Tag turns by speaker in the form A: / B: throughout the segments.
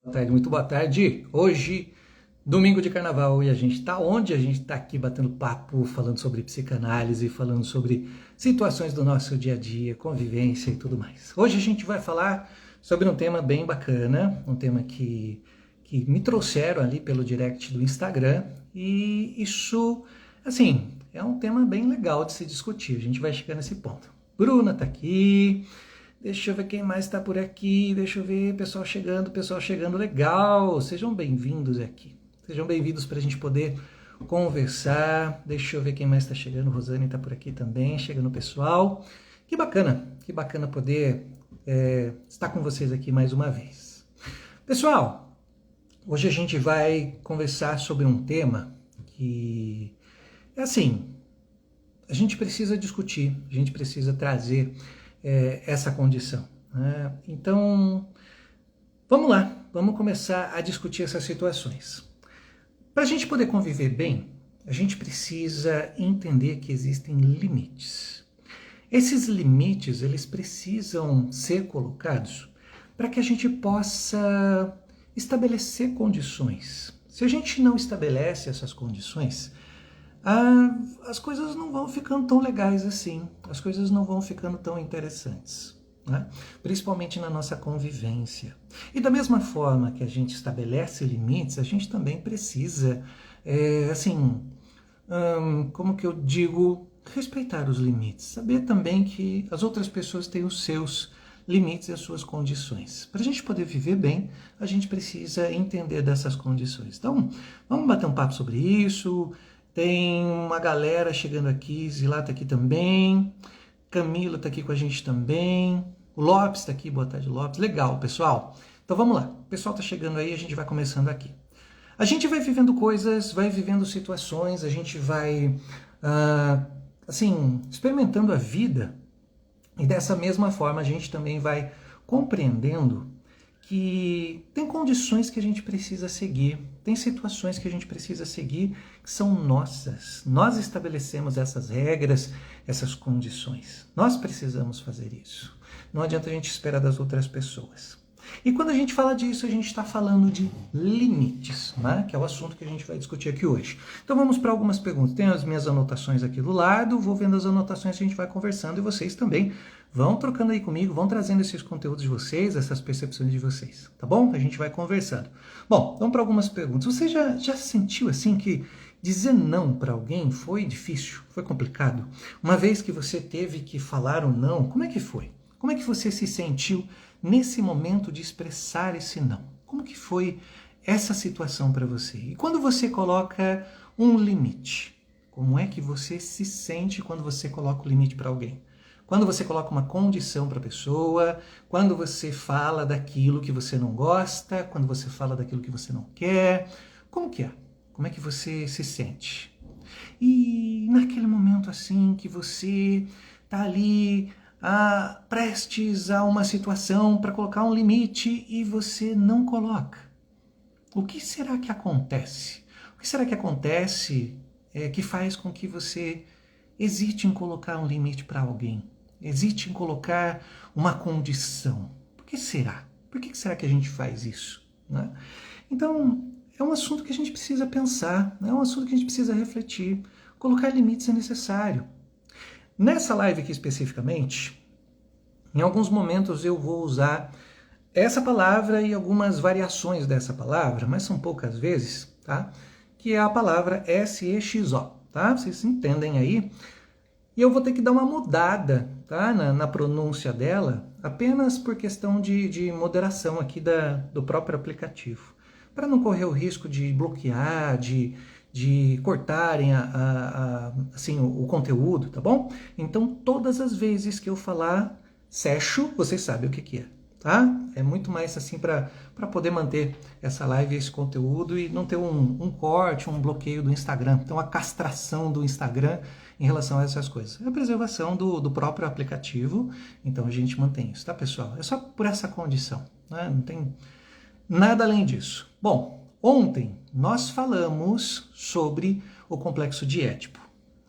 A: Boa tarde, muito boa tarde. Hoje, domingo de carnaval, e a gente tá onde? A gente tá aqui batendo papo, falando sobre psicanálise, falando sobre situações do nosso dia a dia, convivência e tudo mais. Hoje a gente vai falar sobre um tema bem bacana, um tema que me trouxeram ali pelo direct do Instagram, e isso, assim, é um tema bem legal de se discutir. A gente vai chegar nesse ponto. Bruna tá aqui. Deixa eu ver quem mais está por aqui. Deixa eu ver, pessoal chegando, legal. Sejam bem-vindos aqui. Sejam bem-vindos para a gente poder conversar. Deixa eu ver quem mais está chegando. Rosane está por aqui também, chegando o pessoal. Que bacana poder estar com vocês aqui mais uma vez. Pessoal, hoje a gente vai conversar sobre um tema que é assim, a gente precisa discutir, a gente precisa trazer essa condição, né? Então, vamos lá, vamos começar a discutir essas situações. Para a gente poder conviver bem, a gente precisa entender que existem limites. Esses limites, eles precisam ser colocados para que a gente possa estabelecer condições. Se a gente não estabelece essas condições, as coisas não vão ficando tão legais assim, as coisas não vão ficando tão interessantes, né? Principalmente na nossa convivência. E da mesma forma que a gente estabelece limites, a gente também precisa, como que eu digo, respeitar os limites, saber também que as outras pessoas têm os seus limites e as suas condições. Para a gente poder viver bem, a gente precisa entender dessas condições. Então, vamos bater um papo sobre isso. Tem uma galera chegando aqui, Zilá está aqui também, Camila está aqui com a gente também, o Lopes está aqui, boa tarde Lopes, legal pessoal. Então vamos lá, o pessoal está chegando aí, a gente vai começando aqui. A gente vai vivendo coisas, vai vivendo situações, a gente vai, experimentando a vida e dessa mesma forma a gente também vai compreendendo que tem condições que a gente precisa seguir, tem situações que a gente precisa seguir que são nossas. Nós estabelecemos essas regras, essas condições. Nós precisamos fazer isso. Não adianta a gente esperar das outras pessoas. E quando a gente fala disso, a gente está falando de limites, né? Que é o assunto que a gente vai discutir aqui hoje. Então vamos para algumas perguntas. Tenho as minhas anotações aqui do lado, vou vendo as anotações, a gente vai conversando e vocês também vão trocando aí comigo, vão trazendo esses conteúdos de vocês, essas percepções de vocês, tá bom? A gente vai conversando. Bom, vamos para algumas perguntas. Você já sentiu assim que dizer não para alguém foi difícil, foi complicado? Uma vez que você teve que falar um não, como é que foi? Como é que você se sentiu nesse momento de expressar esse não? Como que foi essa situação para você? E quando você coloca um limite, como é que você se sente quando você coloca o limite para alguém? Quando você coloca uma condição para a pessoa, quando você fala daquilo que você não gosta, quando você fala daquilo que você não quer, como que é? Como é que você se sente? E naquele momento assim que você está ali prestes a uma situação para colocar um limite e você não coloca, o que será que acontece? O que será que acontece que faz com que você hesite em colocar um limite para alguém? Hesite em colocar uma condição. Por que será? Por que será que a gente faz isso, né? Então, é um assunto que a gente precisa pensar, é um assunto que a gente precisa refletir. Colocar limites é necessário. Nessa live aqui especificamente, em alguns momentos eu vou usar essa palavra e algumas variações dessa palavra, mas são poucas vezes, tá? Que é a palavra SEXO, tá? Vocês entendem aí? E eu vou ter que dar uma mudada, tá? na pronúncia dela, apenas por questão de moderação aqui do próprio aplicativo. Para não correr o risco de bloquear, de cortarem o conteúdo, tá bom? Então, todas as vezes que eu falar sexo, vocês sabem o que é, tá? É muito mais assim para poder manter essa live, esse conteúdo e não ter um corte, um bloqueio do Instagram. Então, a castração do Instagram em relação a essas coisas. É a preservação do próprio aplicativo, então a gente mantém isso, tá, pessoal? É só por essa condição, né? Não tem nada além disso. Bom, ontem nós falamos sobre o complexo de Édipo,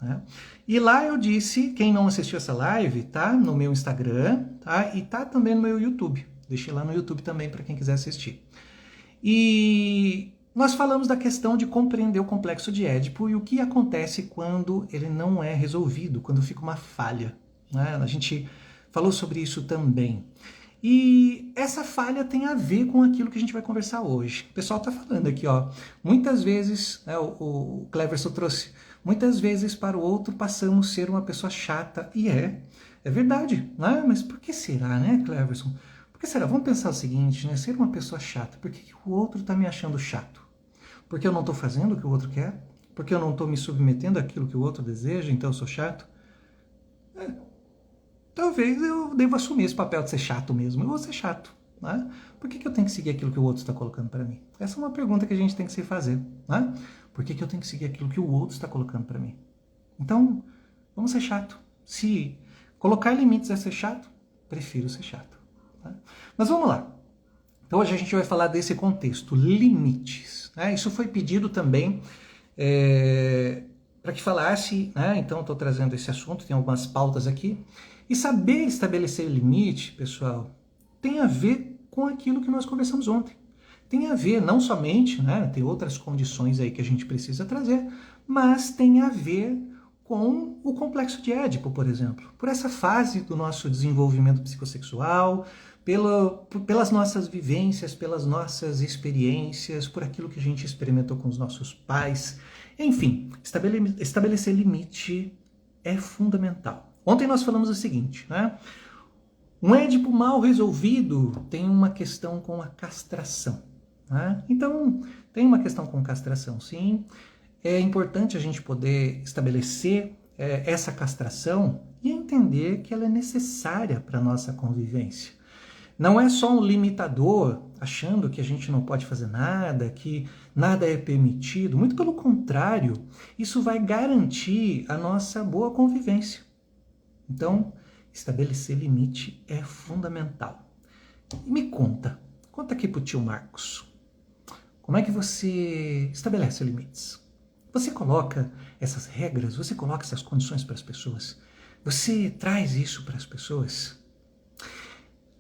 A: né? E lá eu disse, quem não assistiu essa live, tá no meu Instagram, tá? E tá também no meu YouTube. Deixei lá no YouTube também para quem quiser assistir. E nós falamos da questão de compreender o complexo de Édipo e o que acontece quando ele não é resolvido, quando fica uma falha, né? A gente falou sobre isso também. E essa falha tem a ver com aquilo que a gente vai conversar hoje. O pessoal está falando aqui, ó. Muitas vezes, né, o Cleverson trouxe, muitas vezes para o outro passamos a ser uma pessoa chata. E é verdade, né? Mas por que será, né, Cleverson? Por que será? Vamos pensar o seguinte, né? Ser uma pessoa chata. Por que o outro está me achando chato? Porque eu não estou fazendo o que o outro quer? Porque eu não estou me submetendo àquilo que o outro deseja, então eu sou chato? Talvez eu deva assumir esse papel de ser chato mesmo. Eu vou ser chato, né? Por que eu tenho que seguir aquilo que o outro está colocando para mim? Essa é uma pergunta que a gente tem que se fazer, né? Por que eu tenho que seguir aquilo que o outro está colocando para mim? Então, vamos ser chato. Se colocar limites é ser chato, prefiro ser chato. Né? Mas vamos lá. Então hoje a gente vai falar desse contexto, limites. Né? Isso foi pedido também para que falasse, né? Então estou trazendo esse assunto, tem algumas pautas aqui. E saber estabelecer limite, pessoal, tem a ver com aquilo que nós conversamos ontem. Tem a ver não somente, né, tem outras condições aí que a gente precisa trazer, mas tem a ver com o complexo de Édipo, por exemplo. Por essa fase do nosso desenvolvimento psicossexual, pelas nossas vivências, pelas nossas experiências, por aquilo que a gente experimentou com os nossos pais. Enfim, estabelecer limite é fundamental. Ontem nós falamos o seguinte, né? Um Édipo mal resolvido tem uma questão com a castração. Né? Então, tem uma questão com castração, sim. É importante a gente poder estabelecer essa castração e entender que ela é necessária para a nossa convivência. Não é só um limitador, achando que a gente não pode fazer nada, que nada é permitido. Muito pelo contrário, isso vai garantir a nossa boa convivência. Então, estabelecer limite é fundamental. E me conta aqui pro tio Marcos, como é que você estabelece limites? Você coloca essas regras, você coloca essas condições para as pessoas? Você traz isso para as pessoas?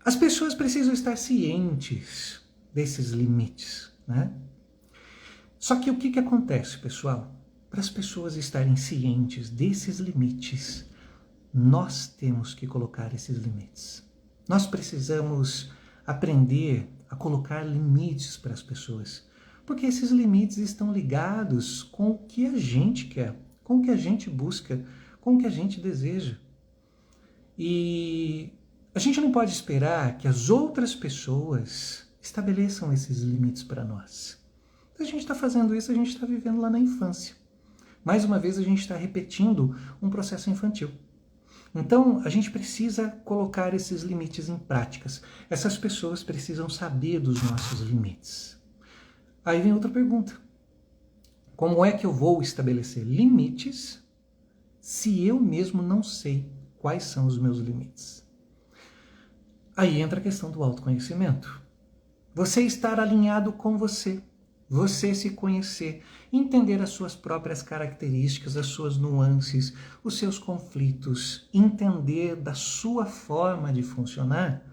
A: As pessoas precisam estar cientes desses limites, né? Só que o que acontece, pessoal? Para as pessoas estarem cientes desses limites, nós temos que colocar esses limites. Nós precisamos aprender a colocar limites para as pessoas, porque esses limites estão ligados com o que a gente quer, com o que a gente busca, com o que a gente deseja. E a gente não pode esperar que as outras pessoas estabeleçam esses limites para nós. Se a gente está fazendo isso, a gente está vivendo lá na infância. Mais uma vez, a gente está repetindo um processo infantil. Então, a gente precisa colocar esses limites em práticas. Essas pessoas precisam saber dos nossos limites. Aí vem outra pergunta. Como é que eu vou estabelecer limites se eu mesmo não sei quais são os meus limites? Aí entra a questão do autoconhecimento. Você estar alinhado com você. Você se conhecer, entender as suas próprias características, as suas nuances, os seus conflitos, entender da sua forma de funcionar,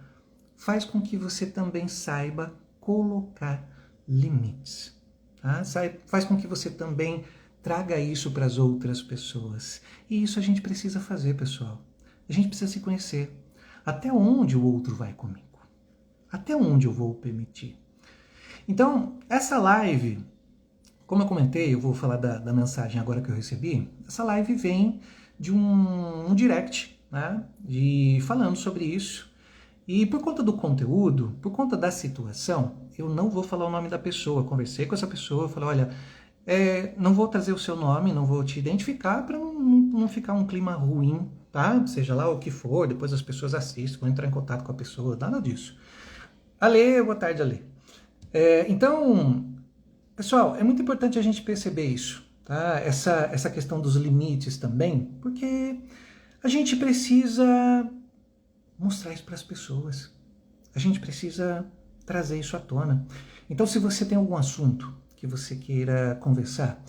A: faz com que você também saiba colocar limites. Tá? Faz com que você também traga isso para as outras pessoas. E isso a gente precisa fazer, pessoal. A gente precisa se conhecer. Até onde o outro vai comigo? Até onde eu vou permitir? Então, essa live, como eu comentei, eu vou falar da mensagem agora que eu recebi, essa live vem de um direct, né, falando sobre isso. E por conta do conteúdo, por conta da situação, eu não vou falar o nome da pessoa. Conversei com essa pessoa, falei, olha, não vou trazer o seu nome, não vou te identificar para não ficar um clima ruim, tá? Seja lá o que for, depois as pessoas assistem, vão entrar em contato com a pessoa, nada disso. Ale, boa tarde, Ale. Então, pessoal, é muito importante a gente perceber isso, tá? Essa questão dos limites também, porque a gente precisa mostrar isso para as pessoas. A gente precisa trazer isso à tona. Então, se você tem algum assunto que você queira conversar,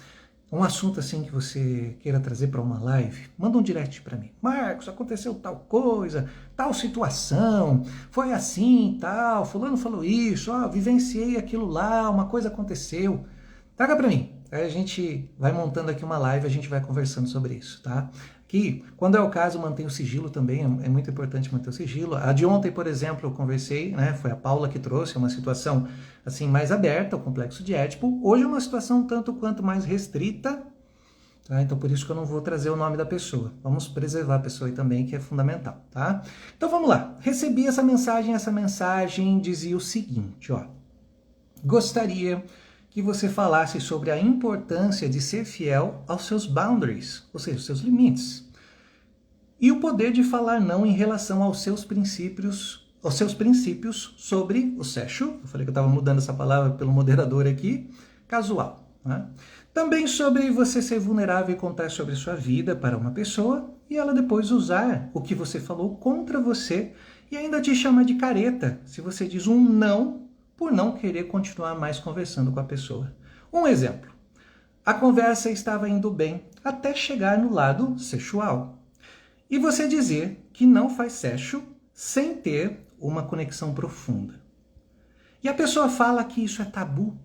A: um assunto assim que você queira trazer para uma live, manda um direct para mim. Marcos, aconteceu tal coisa, tal situação, foi assim, tal, fulano falou isso, ó, vivenciei aquilo lá, uma coisa aconteceu. Traga para mim. Aí a gente vai montando aqui uma live, a gente vai conversando sobre isso, tá? Que, quando é o caso, mantém o sigilo também, é muito importante manter o sigilo. A de ontem, por exemplo, eu conversei, né, foi a Paula que trouxe uma situação assim mais aberta, o complexo de Édipo. Hoje é uma situação tanto quanto mais restrita, tá? Então por isso que eu não vou trazer o nome da pessoa. Vamos preservar a pessoa aí também, que é fundamental, tá? Então vamos lá. Recebi essa mensagem dizia o seguinte, ó. Gostaria que você falasse sobre a importância de ser fiel aos seus boundaries, ou seja, os seus limites. E o poder de falar não em relação aos seus princípios sobre o sexo, eu falei que eu estava mudando essa palavra pelo moderador aqui, casual. Né? Também sobre você ser vulnerável e contar sobre sua vida para uma pessoa e ela depois usar o que você falou contra você e ainda te chamar de careta se você diz um não por não querer continuar mais conversando com a pessoa. Um exemplo. A conversa estava indo bem até chegar no lado sexual. E você dizer que não faz sexo sem ter uma conexão profunda. E a pessoa fala que isso é tabu.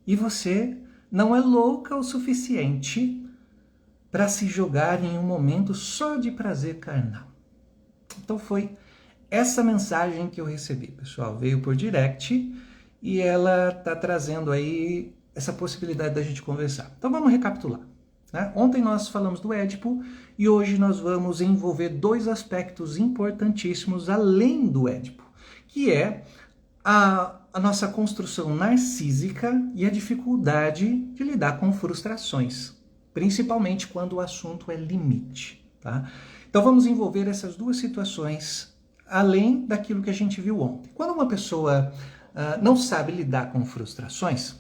A: E você não é louca o suficiente para se jogar em um momento só de prazer carnal. Então foi essa mensagem que eu recebi, pessoal. Veio por direct e ela está trazendo aí essa possibilidade da gente conversar. Então vamos recapitular. Né? Ontem nós falamos do Édipo e hoje nós vamos envolver dois aspectos importantíssimos além do Édipo, que é a nossa construção narcísica e a dificuldade de lidar com frustrações, principalmente quando o assunto é limite. Tá? Então vamos envolver essas duas situações além daquilo que a gente viu ontem. Quando uma pessoa não sabe lidar com frustrações,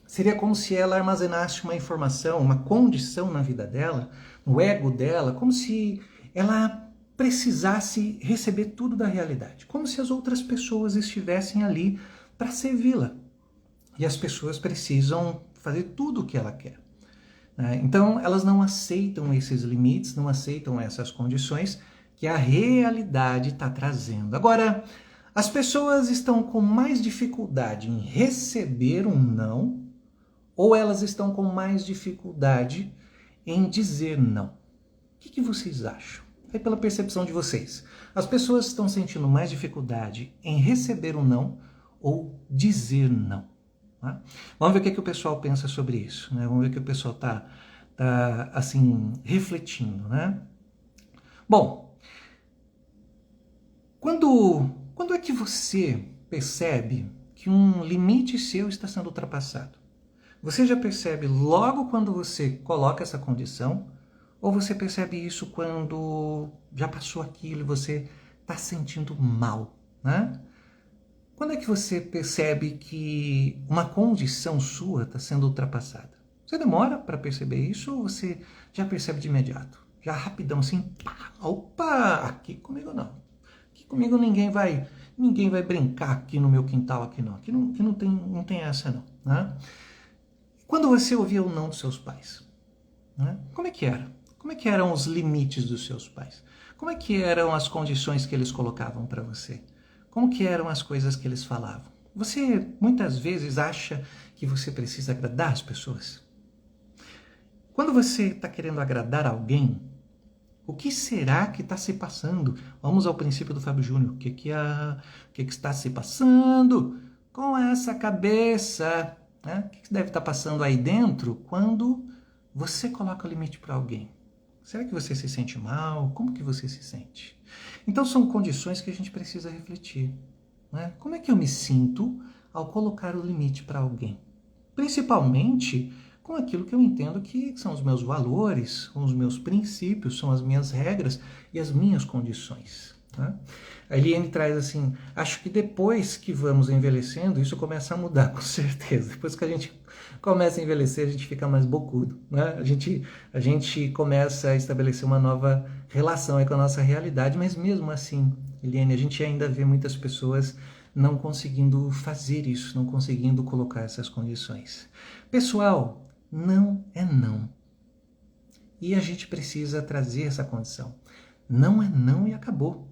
A: seria como se ela armazenasse uma informação, uma condição na vida dela, no ego dela, como se ela precisasse receber tudo da realidade, como se as outras pessoas estivessem ali para servi-la. E as pessoas precisam fazer tudo o que ela quer. Então, elas não aceitam esses limites, não aceitam essas condições que a realidade está trazendo. Agora, as pessoas estão com mais dificuldade em receber um não, ou elas estão com mais dificuldade em dizer não? O que vocês acham? É pela percepção de vocês. As pessoas estão sentindo mais dificuldade em receber um não ou dizer não. Tá? Vamos ver o que o pessoal pensa sobre isso. Né? Vamos ver o que o pessoal está assim, refletindo. Né? Bom, quando é que você percebe que um limite seu está sendo ultrapassado? Você já percebe logo quando você coloca essa condição? Ou você percebe isso quando já passou aquilo e você está sentindo mal? Né? Quando é que você percebe que uma condição sua está sendo ultrapassada? Você demora para perceber isso ou você já percebe de imediato? Já rapidão assim, pá, opa, aqui comigo não. Aqui comigo ninguém vai brincar aqui no meu quintal, aqui não tem essa não. Né? Quando você ouvia o não dos seus pais, né? Como é que era? Como é que eram os limites dos seus pais? Como é que eram as condições que eles colocavam para você? Como que eram as coisas que eles falavam? Você muitas vezes acha que você precisa agradar as pessoas? Quando você está querendo agradar alguém, o que será que está se passando? Vamos ao princípio do Fábio Júnior. O que está se passando com essa cabeça? Né? O que deve estar passando aí dentro quando você coloca o limite para alguém? Será que você se sente mal? Como que você se sente? Então são condições que a gente precisa refletir. Né? Como é que eu me sinto ao colocar o limite para alguém? Principalmente com aquilo que eu entendo que são os meus valores, são os meus princípios, são as minhas regras e as minhas condições. Tá? A Eliane traz assim, acho que depois que vamos envelhecendo, isso começa a mudar, com certeza. Depois que a gente começa a envelhecer, a gente fica mais bocudo. Né? A gente começa a estabelecer uma nova relação aí com a nossa realidade, mas mesmo assim, Eliane, a gente ainda vê muitas pessoas não conseguindo fazer isso, não conseguindo colocar essas condições. Pessoal, não é não. E a gente precisa trazer essa condição. Não é não e acabou.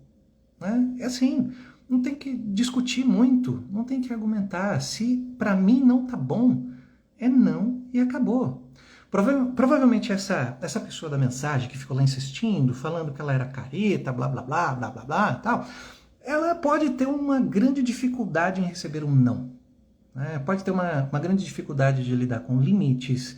A: Né? É assim, não tem que discutir muito, não tem que argumentar. Se para mim não tá bom, é não e acabou. Provavelmente essa pessoa da mensagem que ficou lá insistindo, falando que ela era careta, blá blá blá, blá blá blá e tal, ela pode ter uma grande dificuldade em receber um não. Né? Pode ter uma grande dificuldade de lidar com limites.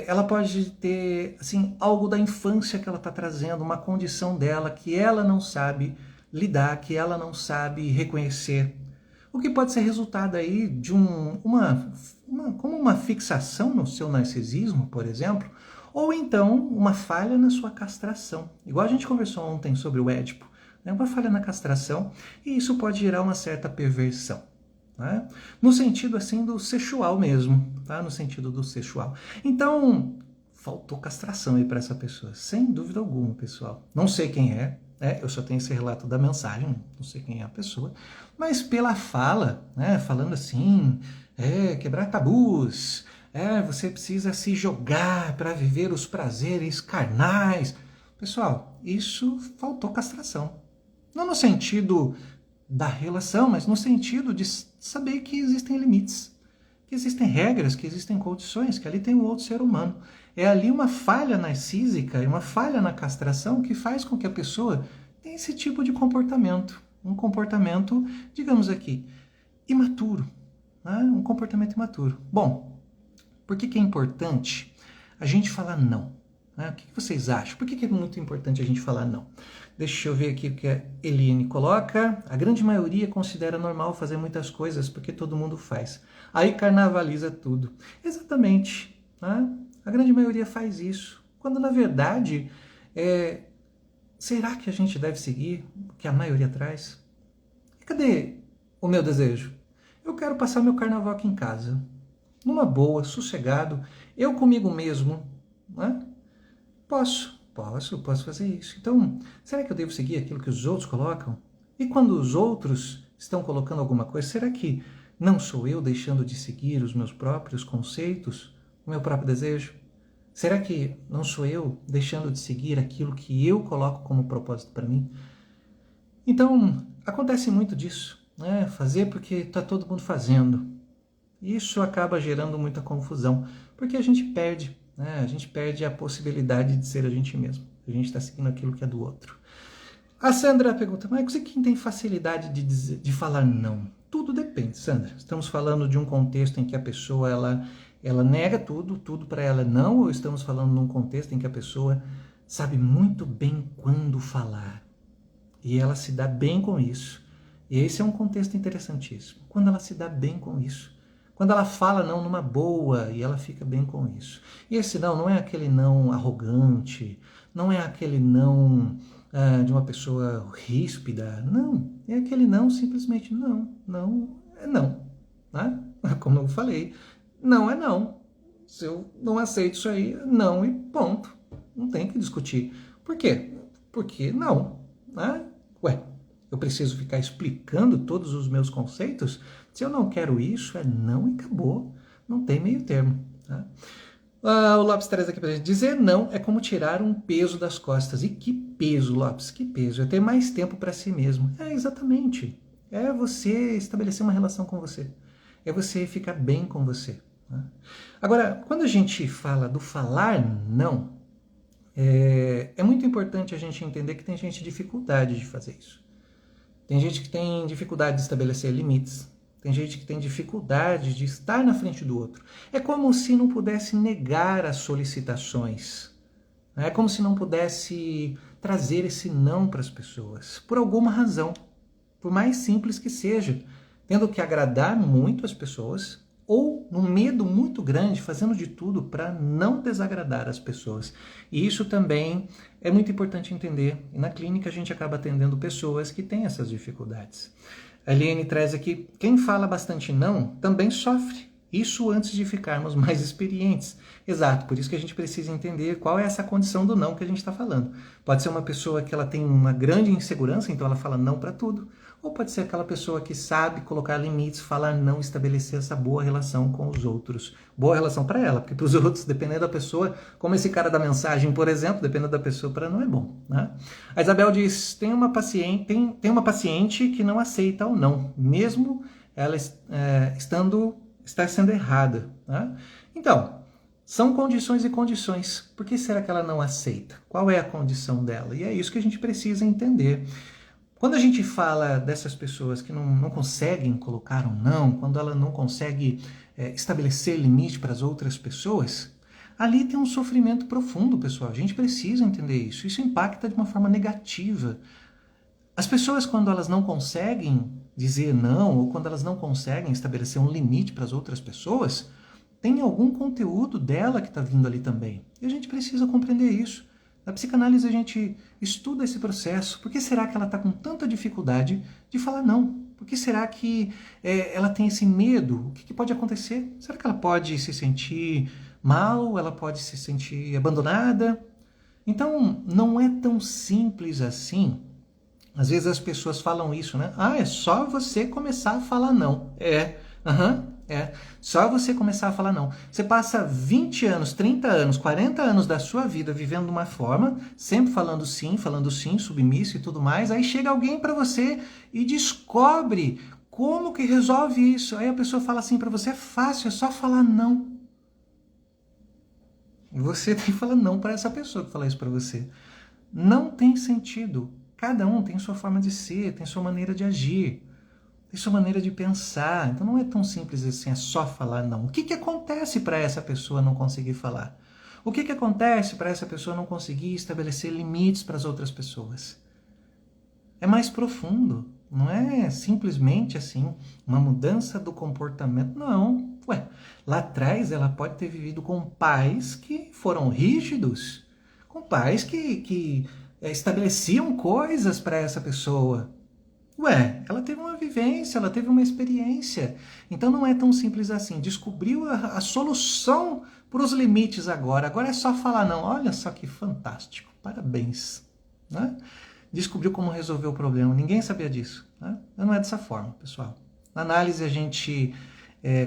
A: Ela pode ter assim, algo da infância que ela está trazendo, uma condição dela que ela não sabe lidar, que ela não sabe reconhecer. O que pode ser resultado aí de como uma fixação no seu narcisismo, por exemplo, ou então uma falha na sua castração. Igual a gente conversou ontem sobre o Édipo, né? Uma falha na castração, e isso pode gerar uma certa perversão. Né? No sentido assim do sexual mesmo, tá? No sentido do sexual. Então, faltou castração aí para essa pessoa, sem dúvida alguma, pessoal. Não sei quem é, eu só tenho esse relato da mensagem, não sei quem é a pessoa, mas pela fala, né? Falando assim, quebrar tabus, você precisa se jogar para viver os prazeres carnais. Pessoal, isso faltou castração. Não no sentido da relação, mas no sentido de saber que existem limites, que existem regras, que existem condições, que ali tem um outro ser humano. É ali uma falha narcísica e uma falha na castração que faz com que a pessoa tenha esse tipo de comportamento. Um comportamento, digamos aqui, imaturo. Né? Um comportamento imaturo. Bom, por que é importante a gente falar não? O que vocês acham? Por que é muito importante a gente falar não? Deixa eu ver aqui o que a Eliane coloca. A grande maioria considera normal fazer muitas coisas porque todo mundo faz. Aí carnavaliza tudo. Exatamente. Né? A grande maioria faz isso. Quando na verdade, será que a gente deve seguir o que a maioria traz? Cadê o meu desejo? Eu quero passar meu carnaval aqui em casa. Numa boa, sossegado. Eu comigo mesmo. Né? Posso fazer isso. Então, será que eu devo seguir aquilo que os outros colocam? E quando os outros estão colocando alguma coisa, será que não sou eu deixando de seguir os meus próprios conceitos, o meu próprio desejo? Será que não sou eu deixando de seguir aquilo que eu coloco como propósito para mim? Então, acontece muito disso, né? Fazer porque está todo mundo fazendo. Isso acaba gerando muita confusão, porque a gente perde. A gente perde a possibilidade de ser a gente mesmo. A gente está seguindo aquilo que é do outro. A Sandra pergunta, Marcos, e quem tem facilidade de falar não? Tudo depende, Sandra. Estamos falando de um contexto em que a pessoa ela nega tudo para ela é não, ou estamos falando num contexto em que a pessoa sabe muito bem quando falar e ela se dá bem com isso. E esse é um contexto interessantíssimo. Quando ela se dá bem com isso. Quando ela fala não numa boa e ela fica bem com isso. E esse não é aquele não arrogante, não é aquele não de uma pessoa ríspida, não. É aquele não simplesmente não é não. Né? Como eu falei, não é não. Se eu não aceito isso aí, não e ponto. Não tem que discutir. Por quê? Porque não. Né? Eu preciso ficar explicando todos os meus conceitos? Se eu não quero isso, é não e acabou. Não tem meio termo. Tá? O Lopes traz aqui pra gente. Dizer não é como tirar um peso das costas. E que peso, Lopes? Que peso? É ter mais tempo para si mesmo. Exatamente. É você estabelecer uma relação com você. É você ficar bem com você. Tá? Agora, quando a gente fala do falar não, é muito importante a gente entender que tem gente com dificuldade de fazer isso. Tem gente que tem dificuldade de estabelecer limites. Tem gente que tem dificuldade de estar na frente do outro. É como se não pudesse negar as solicitações. É como se não pudesse trazer esse não para as pessoas. Por alguma razão. Por mais simples que seja. Tendo que agradar muito as pessoas ou num medo muito grande, fazendo de tudo para não desagradar as pessoas. E isso também é muito importante entender. E na clínica a gente acaba atendendo pessoas que têm essas dificuldades. A Eliane traz aqui, quem fala bastante não também sofre. Isso antes de ficarmos mais experientes. Exato, por isso que a gente precisa entender qual é essa condição do não que a gente está falando. Pode ser uma pessoa que ela tem uma grande insegurança, então ela fala não para tudo. ou pode ser aquela pessoa que sabe colocar limites, falar não, estabelecer essa boa relação com os outros. Boa relação para ela, porque para os outros, dependendo da pessoa, como esse cara da mensagem, por exemplo, dependendo da pessoa, para não é bom, né? A Isabel diz, tem uma paciente que não aceita o não, mesmo ela estar sendo errada, né? Então, são condições e condições. Por que será que ela não aceita? Qual é a condição dela? E é isso que a gente precisa entender. Quando a gente fala dessas pessoas que não conseguem colocar um não, quando ela não consegue estabelecer limite para as outras pessoas, ali tem um sofrimento profundo, pessoal. A gente precisa entender isso. Isso impacta de uma forma negativa. As pessoas, quando elas não conseguem dizer não, ou quando elas não conseguem estabelecer um limite para as outras pessoas, tem algum conteúdo dela que está vindo ali também. E a gente precisa compreender isso. Na psicanálise a gente estuda esse processo. Por que será que ela está com tanta dificuldade de falar não? Por que será que ela tem esse medo? O que pode acontecer? Será que ela pode se sentir mal? Ela pode se sentir abandonada? Então, não é tão simples assim. Às vezes as pessoas falam isso, né? Ah, é só você começar a falar não. Só você começar a falar não. Você passa 20 anos, 30 anos, 40 anos da sua vida vivendo de uma forma, sempre falando sim, submisso e tudo mais, aí chega alguém para você e descobre como que resolve isso. Aí a pessoa fala assim para você, é fácil, é só falar não. Você tem que falar não para essa pessoa que fala isso para você. Não tem sentido. Cada um tem sua forma de ser, tem sua maneira de agir, tem sua maneira de pensar. Então não é tão simples assim, é só falar não. O que acontece para essa pessoa não conseguir falar? O que acontece para essa pessoa não conseguir estabelecer limites para as outras pessoas? É mais profundo. Não é simplesmente assim, uma mudança do comportamento. Não. Lá atrás ela pode ter vivido com pais que foram rígidos, com pais que estabeleciam coisas para essa pessoa. Ela teve uma vivência, ela teve uma experiência. Então não é tão simples assim. Descobriu a solução para os limites agora. Agora é só falar não. Olha só que fantástico. Parabéns. Né? Descobriu como resolver o problema. Ninguém sabia disso. Né? Não é dessa forma, pessoal. Na análise a gente,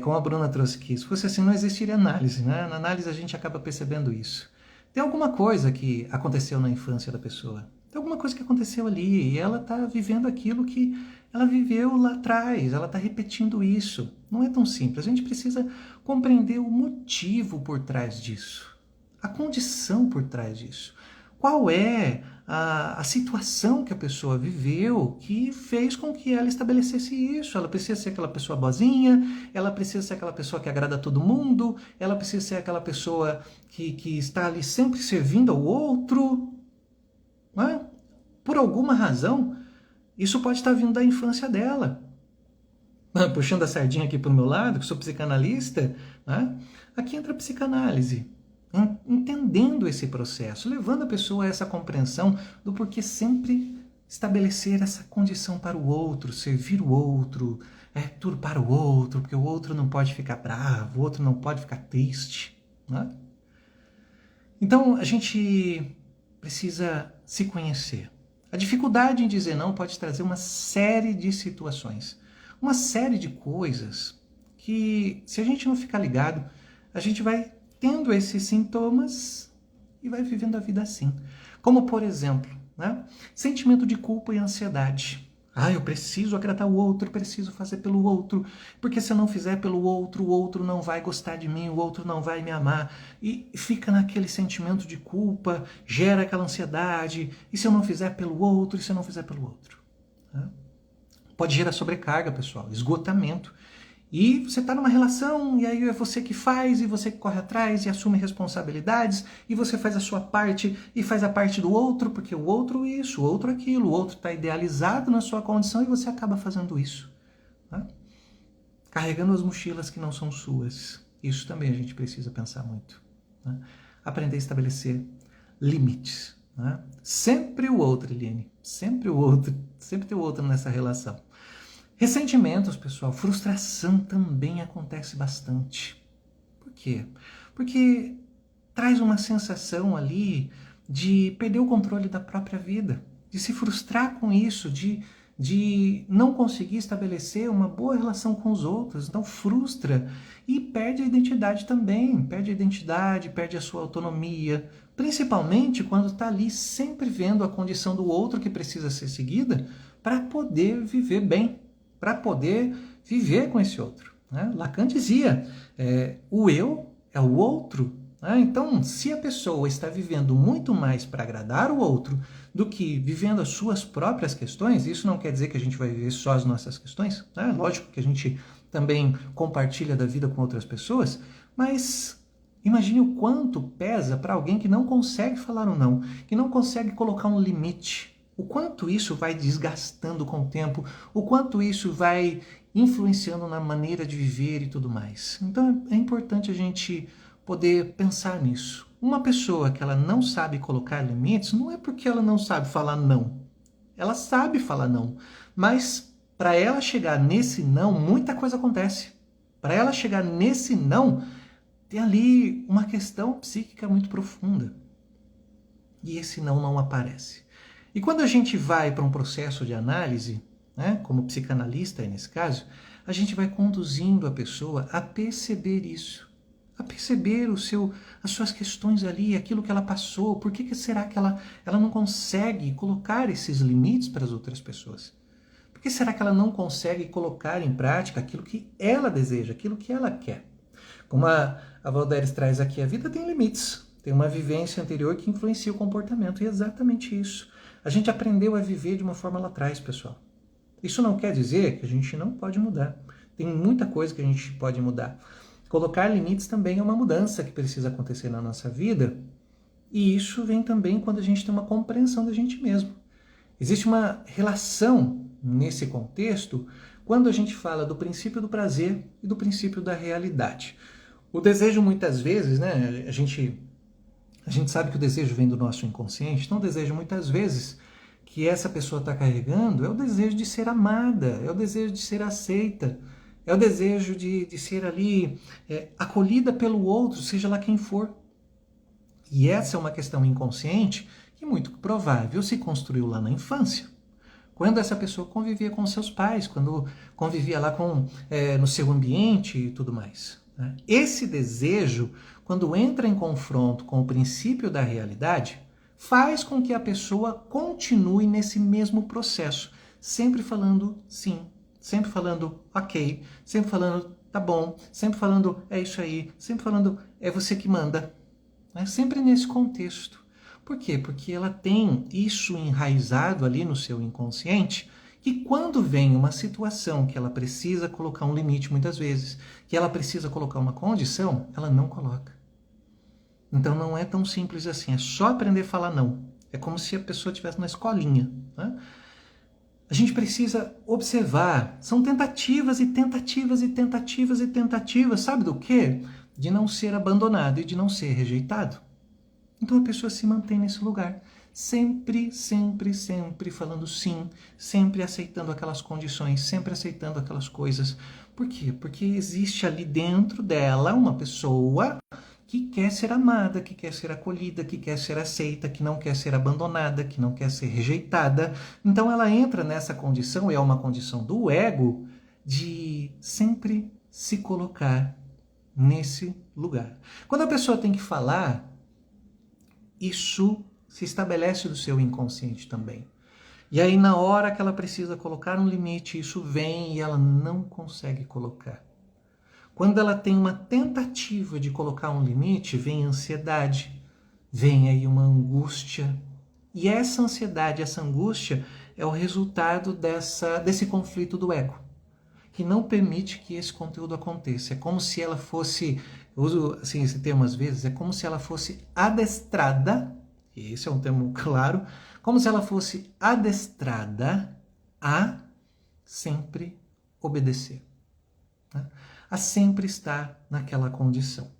A: como a Bruna trouxe aqui, se fosse assim não existiria análise. Né? Na análise a gente acaba percebendo isso. Tem alguma coisa que aconteceu na infância da pessoa. Tem alguma coisa que aconteceu ali e ela está vivendo aquilo que ela viveu lá atrás. Ela está repetindo isso. Não é tão simples. A gente precisa compreender o motivo por trás disso. A condição por trás disso. Qual é a situação que a pessoa viveu que fez com que ela estabelecesse isso? Ela precisa ser aquela pessoa boazinha, ela precisa ser aquela pessoa que agrada a todo mundo, ela precisa ser aquela pessoa que está ali sempre servindo ao outro. Não é? Por alguma razão, isso pode estar vindo da infância dela. Puxando a sardinha aqui para o meu lado, que sou psicanalista, né? Aqui entra a psicanálise. Entendendo esse processo, levando a pessoa a essa compreensão do porquê sempre estabelecer essa condição para o outro, servir o outro, tudo para o outro, porque o outro não pode ficar bravo, o outro não pode ficar triste. Né? Então, a gente precisa se conhecer. A dificuldade em dizer não pode trazer uma série de situações, uma série de coisas que, se a gente não ficar ligado, a gente vai tendo esses sintomas e vai vivendo a vida assim. Como, por exemplo, né? Sentimento de culpa e ansiedade. Eu preciso agradar o outro, preciso fazer pelo outro, porque se eu não fizer pelo outro, o outro não vai gostar de mim, o outro não vai me amar. E fica naquele sentimento de culpa, gera aquela ansiedade, e se eu não fizer pelo outro, e se eu não fizer pelo outro? Né? Pode gerar sobrecarga, pessoal, esgotamento. E você está numa relação, e aí é você que faz, e você que corre atrás, e assume responsabilidades, e você faz a sua parte, e faz a parte do outro, porque o outro isso, o outro aquilo, o outro está idealizado na sua condição, e você acaba fazendo isso. Né? Carregando as mochilas que não são suas. Isso também a gente precisa pensar muito. Né? Aprender a estabelecer limites. Né? Sempre o outro, Eliane, sempre o outro, sempre tem o outro nessa relação. Ressentimentos, pessoal, frustração também acontece bastante. Por quê? Porque traz uma sensação ali de perder o controle da própria vida, de se frustrar com isso, de de não conseguir estabelecer uma boa relação com os outros, então frustra e perde a identidade também, perde a identidade, perde a sua autonomia, principalmente quando está ali sempre vendo a condição do outro que precisa ser seguida para poder viver bem, para poder viver com esse outro. Né? Lacan dizia, o eu é o outro. Então, se a pessoa está vivendo muito mais para agradar o outro do que vivendo as suas próprias questões, isso não quer dizer que a gente vai viver só as nossas questões, né? Lógico que a gente também compartilha da vida com outras pessoas, mas imagine o quanto pesa para alguém que não consegue falar um não, que não consegue colocar um limite, o quanto isso vai desgastando com o tempo, o quanto isso vai influenciando na maneira de viver e tudo mais. Então é importante a gente poder pensar nisso. Uma pessoa que ela não sabe colocar limites, não é porque ela não sabe falar não. Ela sabe falar não, mas para ela chegar nesse não, muita coisa acontece. Para ela chegar nesse não, tem ali uma questão psíquica muito profunda. E esse não aparece. E quando a gente vai para um processo de análise, né, como psicanalista aí nesse caso, a gente vai conduzindo a pessoa a perceber isso, a perceber as suas questões ali, aquilo que ela passou, por que será que ela não consegue colocar esses limites para as outras pessoas? Por que será que ela não consegue colocar em prática aquilo que ela deseja, aquilo que ela quer? Como a Valderes traz aqui, a vida tem limites, tem uma vivência anterior que influencia o comportamento, e é exatamente isso. A gente aprendeu a viver de uma forma lá atrás, pessoal. Isso não quer dizer que a gente não pode mudar. Tem muita coisa que a gente pode mudar. Colocar limites também é uma mudança que precisa acontecer na nossa vida, e isso vem também quando a gente tem uma compreensão da gente mesmo. Existe uma relação nesse contexto quando a gente fala do princípio do prazer e do princípio da realidade. O desejo muitas vezes, né, a gente sabe que o desejo vem do nosso inconsciente, então o desejo muitas vezes que essa pessoa está carregando é o desejo de ser amada, é o desejo de ser aceita, é o desejo de ser ali acolhida pelo outro, seja lá quem for. E essa é uma questão inconsciente que muito provável se construiu lá na infância. Quando essa pessoa convivia com seus pais, quando convivia lá no seu ambiente e tudo mais. Né? Esse desejo, quando entra em confronto com o princípio da realidade, faz com que a pessoa continue nesse mesmo processo, sempre falando sim, sempre falando ok, sempre falando tá bom, sempre falando é isso aí, sempre falando é você que manda. Né? Sempre nesse contexto. Por quê? Porque ela tem isso enraizado ali no seu inconsciente, que quando vem uma situação que ela precisa colocar um limite muitas vezes, que ela precisa colocar uma condição, ela não coloca. Então não é tão simples assim, é só aprender a falar não. É como se a pessoa estivesse na escolinha. Né? A gente precisa observar, são tentativas e tentativas e tentativas e tentativas, sabe do quê? De não ser abandonado e de não ser rejeitado. Então a pessoa se mantém nesse lugar, sempre, sempre, sempre falando sim, sempre aceitando aquelas condições, sempre aceitando aquelas coisas. Por quê? Porque existe ali dentro dela uma pessoa que quer ser amada, que quer ser acolhida, que quer ser aceita, que não quer ser abandonada, que não quer ser rejeitada. Então ela entra nessa condição, e é uma condição do ego, de sempre se colocar nesse lugar. Quando a pessoa tem que falar, isso se estabelece do seu inconsciente também. E aí na hora que ela precisa colocar um limite, isso vem e ela não consegue colocar. Quando ela tem uma tentativa de colocar um limite, vem ansiedade, vem aí uma angústia. E essa ansiedade, essa angústia é o resultado desse conflito do ego, que não permite que esse conteúdo aconteça. É como se ela fosse, eu uso assim, esse termo às vezes, é como se ela fosse adestrada, e esse é um termo claro, como se ela fosse adestrada a sempre obedecer. Né? A sempre estar naquela condição.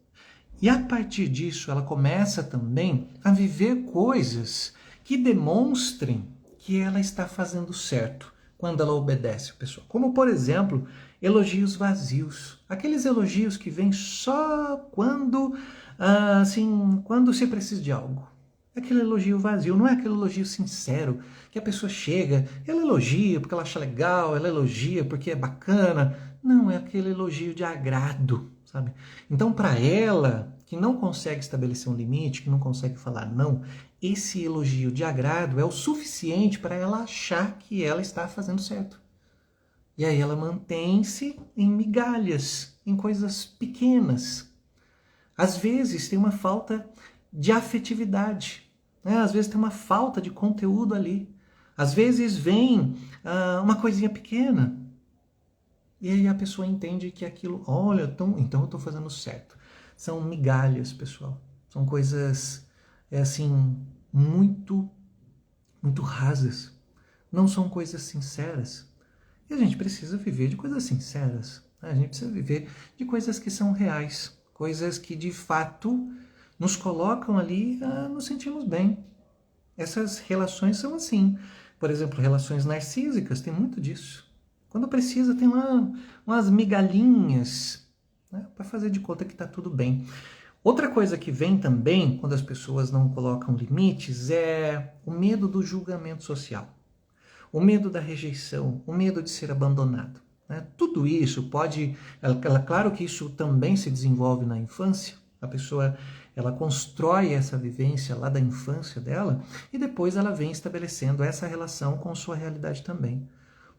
A: E a partir disso, ela começa também a viver coisas que demonstrem que ela está fazendo certo quando ela obedece a pessoa. Como, por exemplo, elogios vazios. Aqueles elogios que vêm só quando se precisa de algo. É aquele elogio vazio, não é aquele elogio sincero, que a pessoa chega, ela elogia porque ela acha legal, ela elogia porque é bacana. Não, é aquele elogio de agrado, sabe? Então, para ela, que não consegue estabelecer um limite, que não consegue falar não, esse elogio de agrado é o suficiente para ela achar que ela está fazendo certo. E aí ela mantém-se em migalhas, em coisas pequenas. Às vezes tem uma falta de afetividade, né? Às vezes tem uma falta de conteúdo ali. Às vezes vem uma coisinha pequena. E aí a pessoa entende que aquilo, olha, então eu estou fazendo certo. São migalhas, pessoal. São coisas, assim, muito, muito rasas. Não são coisas sinceras. E a gente precisa viver de coisas sinceras. Né? A gente precisa viver de coisas que são reais. Coisas que, de fato, nos colocam ali a nos sentirmos bem. Essas relações são assim. Por exemplo, relações narcísicas, tem muito disso. Quando precisa, tem lá umas migalhinhas, né, para fazer de conta que está tudo bem. Outra coisa que vem também, quando as pessoas não colocam limites, é o medo do julgamento social. O medo da rejeição, o medo de ser abandonado. Né? Tudo isso pode... Claro que isso também se desenvolve na infância. A pessoa ela constrói essa vivência lá da infância dela e depois ela vem estabelecendo essa relação com sua realidade também.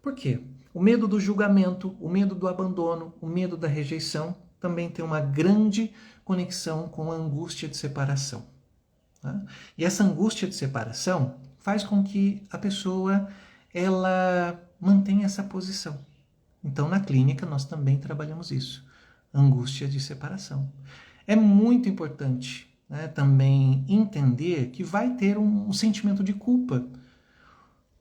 A: Por quê? O medo do julgamento, o medo do abandono, o medo da rejeição também tem uma grande conexão com a angústia de separação. Tá? E essa angústia de separação faz com que a pessoa ela mantenha essa posição. Então, na clínica, nós também trabalhamos isso, angústia de separação. É muito importante, né, também entender que vai ter um sentimento de culpa.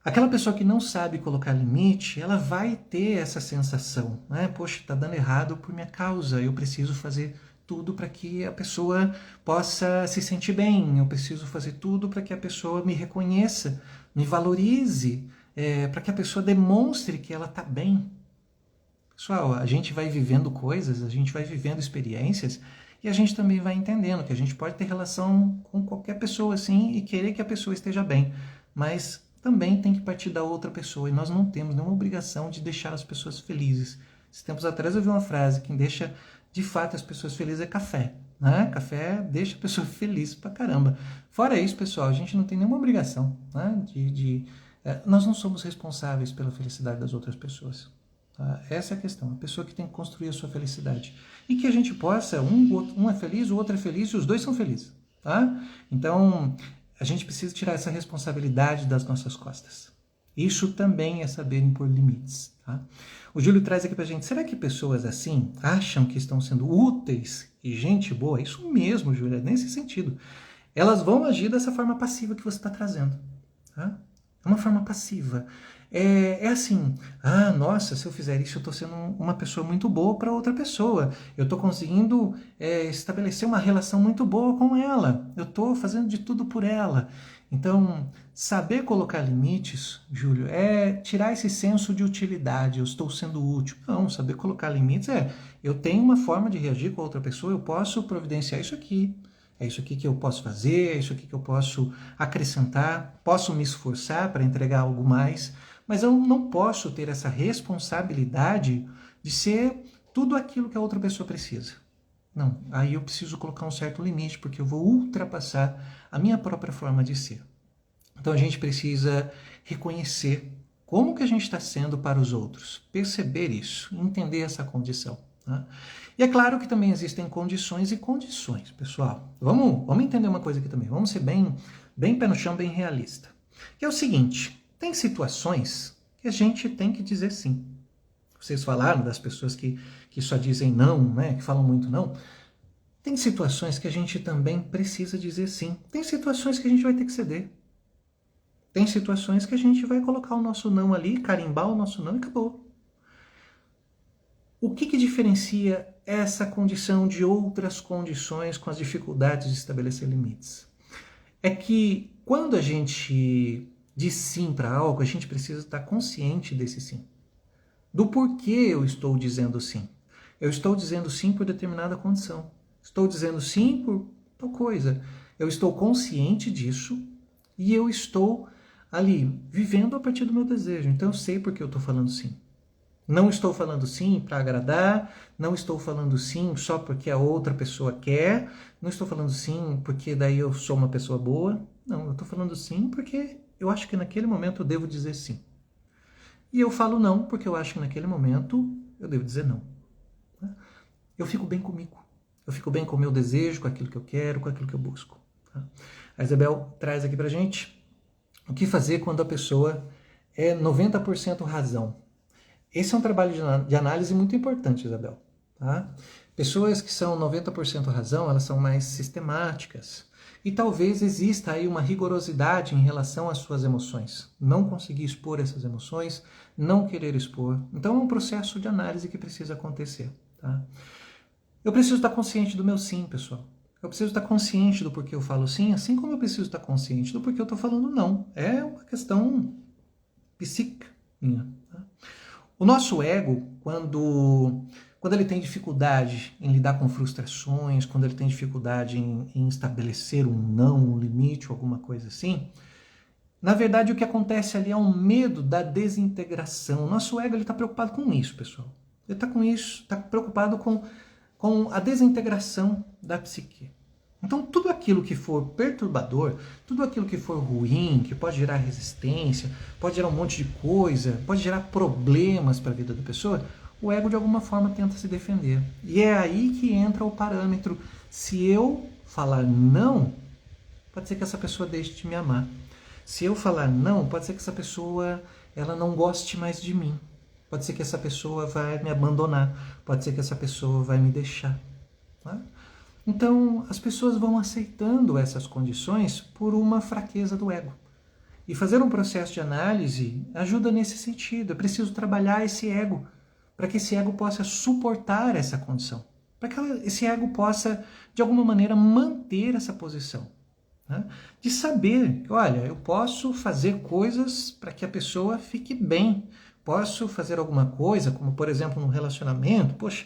A: Aquela pessoa que não sabe colocar limite, ela vai ter essa sensação, né? Poxa, está dando errado por minha causa, eu preciso fazer tudo para que a pessoa possa se sentir bem, eu preciso fazer tudo para que a pessoa me reconheça, me valorize, para que a pessoa demonstre que ela está bem. Pessoal, a gente vai vivendo coisas, a gente vai vivendo experiências e a gente também vai entendendo que a gente pode ter relação com qualquer pessoa assim e querer que a pessoa esteja bem, mas também tem que partir da outra pessoa e nós não temos nenhuma obrigação de deixar as pessoas felizes. Esses tempos atrás eu vi uma frase, quem deixa de fato as pessoas felizes é café. Né? Café deixa a pessoa feliz pra caramba. Fora isso, pessoal, a gente não tem nenhuma obrigação, né? Nós não somos responsáveis pela felicidade das outras pessoas. Tá? Essa é a questão, a pessoa que tem que construir a sua felicidade. E que a gente possa, um é feliz, o outro é feliz e os dois são felizes. Tá? Então, a gente precisa tirar essa responsabilidade das nossas costas. Isso também é saber impor limites. Tá? O Júlio traz aqui pra gente, será que pessoas assim acham que estão sendo úteis e gente boa? Isso mesmo, Júlio, é nesse sentido. Elas vão agir dessa forma passiva que você está trazendo. Tá? É uma forma passiva. É assim, nossa, se eu fizer isso, eu estou sendo uma pessoa muito boa para outra pessoa. Eu estou conseguindo estabelecer uma relação muito boa com ela. Eu estou fazendo de tudo por ela. Então, saber colocar limites, Júlio, é tirar esse senso de utilidade. Eu estou sendo útil. Não, saber colocar limites eu tenho uma forma de reagir com a outra pessoa, eu posso providenciar isso aqui. É isso aqui que eu posso fazer, é isso aqui que eu posso acrescentar, posso me esforçar para entregar algo mais, mas eu não posso ter essa responsabilidade de ser tudo aquilo que a outra pessoa precisa. Não, aí eu preciso colocar um certo limite, porque eu vou ultrapassar a minha própria forma de ser. Então a gente precisa reconhecer como que a gente está sendo para os outros, perceber isso, entender essa condição. Né? E é claro que também existem condições e condições, pessoal. Vamos entender uma coisa aqui também, vamos ser bem pé no chão, bem realista. Que é o seguinte, tem situações que a gente tem que dizer sim. Vocês falaram das pessoas que só dizem não, né? Que falam muito não. Tem situações que a gente também precisa dizer sim. Tem situações que a gente vai ter que ceder. Tem situações que a gente vai colocar o nosso não ali, carimbar o nosso não e acabou. O que diferencia essa condição de outras condições com as dificuldades de estabelecer limites? É que quando a gente diz sim para algo, a gente precisa estar consciente desse sim. Do porquê eu estou dizendo sim. Eu estou dizendo sim por determinada condição. Estou dizendo sim por tal coisa. eu estou consciente disso e eu estou ali vivendo a partir do meu desejo. Então eu sei porque eu estou falando sim. Não estou falando sim para agradar, não estou falando sim só porque a outra pessoa quer, não estou falando sim porque daí eu sou uma pessoa boa. Não, eu estou falando sim porque eu acho que naquele momento eu devo dizer sim. E eu falo não porque eu acho que naquele momento eu devo dizer não. Eu fico bem comigo. Eu fico bem com o meu desejo, com aquilo que eu quero, com aquilo que eu busco. A Isabel traz aqui pra gente o que fazer quando a pessoa é 90% razão. Esse é um trabalho de análise muito importante, Isabel. Tá? Pessoas que são 90% razão, elas são mais sistemáticas. E talvez exista aí uma rigorosidade em relação às suas emoções. Não conseguir expor essas emoções, não querer expor. Então é um processo de análise que precisa acontecer. Tá? Eu preciso estar consciente do meu sim, pessoal. Eu preciso estar consciente do porquê eu falo sim, assim como eu preciso estar consciente do porquê eu estou falando não. É uma questão psíquica minha. Tá? O nosso ego, quando ele tem dificuldade em lidar com frustrações, quando ele tem dificuldade em estabelecer um não, um limite, alguma coisa assim, na verdade o que acontece ali é um medo da desintegração. O nosso ego está preocupado com isso, pessoal. Ele está com isso, está preocupado com a desintegração da psique. Então, tudo aquilo que for perturbador, tudo aquilo que for ruim, que pode gerar resistência, pode gerar um monte de coisa, pode gerar problemas para a vida da pessoa, o ego de alguma forma tenta se defender. E é aí que entra o parâmetro. Se eu falar não, pode ser que essa pessoa deixe de me amar. Se eu falar não, pode ser que essa pessoa ela não goste mais de mim. Pode ser que essa pessoa vai me abandonar. Pode ser que essa pessoa vai me deixar. Tá? Então, as pessoas vão aceitando essas condições por uma fraqueza do ego. E fazer um processo de análise ajuda nesse sentido. É preciso trabalhar esse ego, para que esse ego possa suportar essa condição. Para que esse ego possa, de alguma maneira, manter essa posição. Né? De saber que, olha, eu posso fazer coisas para que a pessoa fique bem. Posso fazer alguma coisa, como por exemplo no relacionamento, poxa,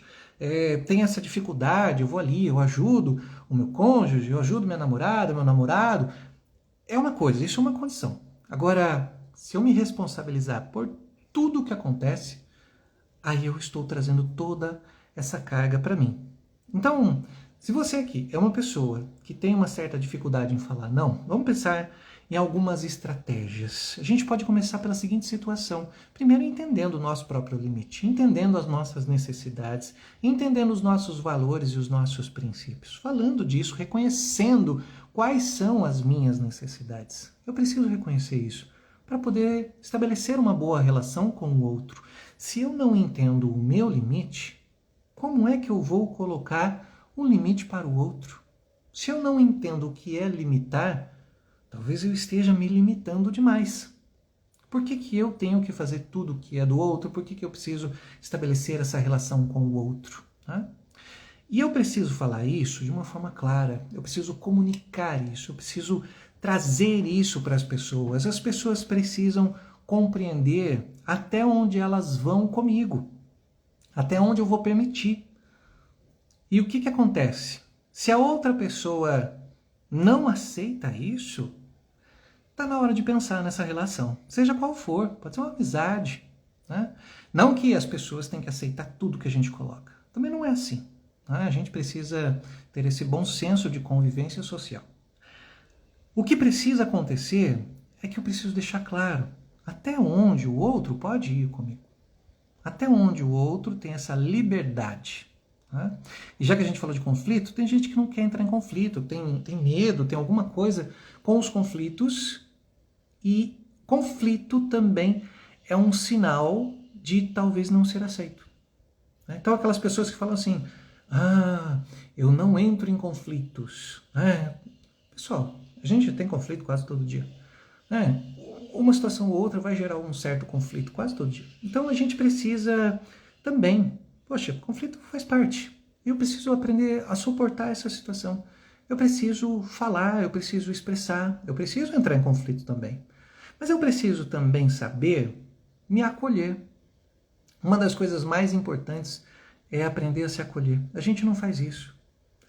A: tem essa dificuldade, eu vou ali, eu ajudo o meu cônjuge, eu ajudo minha namorada, meu namorado. É uma coisa, isso é uma condição. Agora, se eu me responsabilizar por tudo o que acontece, aí eu estou trazendo toda essa carga para mim. Então, se você aqui é uma pessoa que tem uma certa dificuldade em falar não, vamos pensar em algumas estratégias. A gente pode começar pela seguinte situação. Primeiro, entendendo o nosso próprio limite, entendendo as nossas necessidades, entendendo os nossos valores e os nossos princípios. Falando disso, reconhecendo quais são as minhas necessidades. Eu preciso reconhecer isso para poder estabelecer uma boa relação com o outro. Se eu não entendo o meu limite, como é que eu vou colocar um limite para o outro? Se eu não entendo o que é limitar, talvez eu esteja me limitando demais. Por que eu tenho que fazer tudo o que é do outro? Por que eu preciso estabelecer essa relação com o outro? Tá? E eu preciso falar isso de uma forma clara. Eu preciso comunicar isso. Eu preciso trazer isso para as pessoas. As pessoas precisam compreender até onde elas vão comigo. Até onde eu vou permitir. E o que acontece? Se a outra pessoa não aceita isso, está na hora de pensar nessa relação, seja qual for, pode ser uma amizade. Né? Não que as pessoas têm que aceitar tudo que a gente coloca, também não é assim. Né? A gente precisa ter esse bom senso de convivência social. O que precisa acontecer é que eu preciso deixar claro até onde o outro pode ir comigo, até onde o outro tem essa liberdade. Né? E já que a gente falou de conflito, tem gente que não quer entrar em conflito, tem medo, tem alguma coisa com os conflitos, e conflito também é um sinal de talvez não ser aceito. Então aquelas pessoas que falam assim, eu não entro em conflitos. Pessoal, a gente tem conflito quase todo dia. Uma situação ou outra vai gerar um certo conflito quase todo dia. Então a gente precisa também, conflito faz parte. Eu preciso aprender a suportar essa situação. Eu preciso falar, eu preciso expressar, eu preciso entrar em conflito também. Mas eu preciso também saber me acolher. Uma das coisas mais importantes é aprender a se acolher. A gente não faz isso.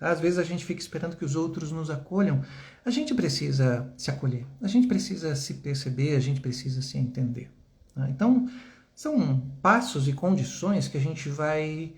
A: Às vezes a gente fica esperando que os outros nos acolham. A gente precisa se acolher, a gente precisa se perceber, a gente precisa se entender. Tá? Então, são passos e condições que a gente vai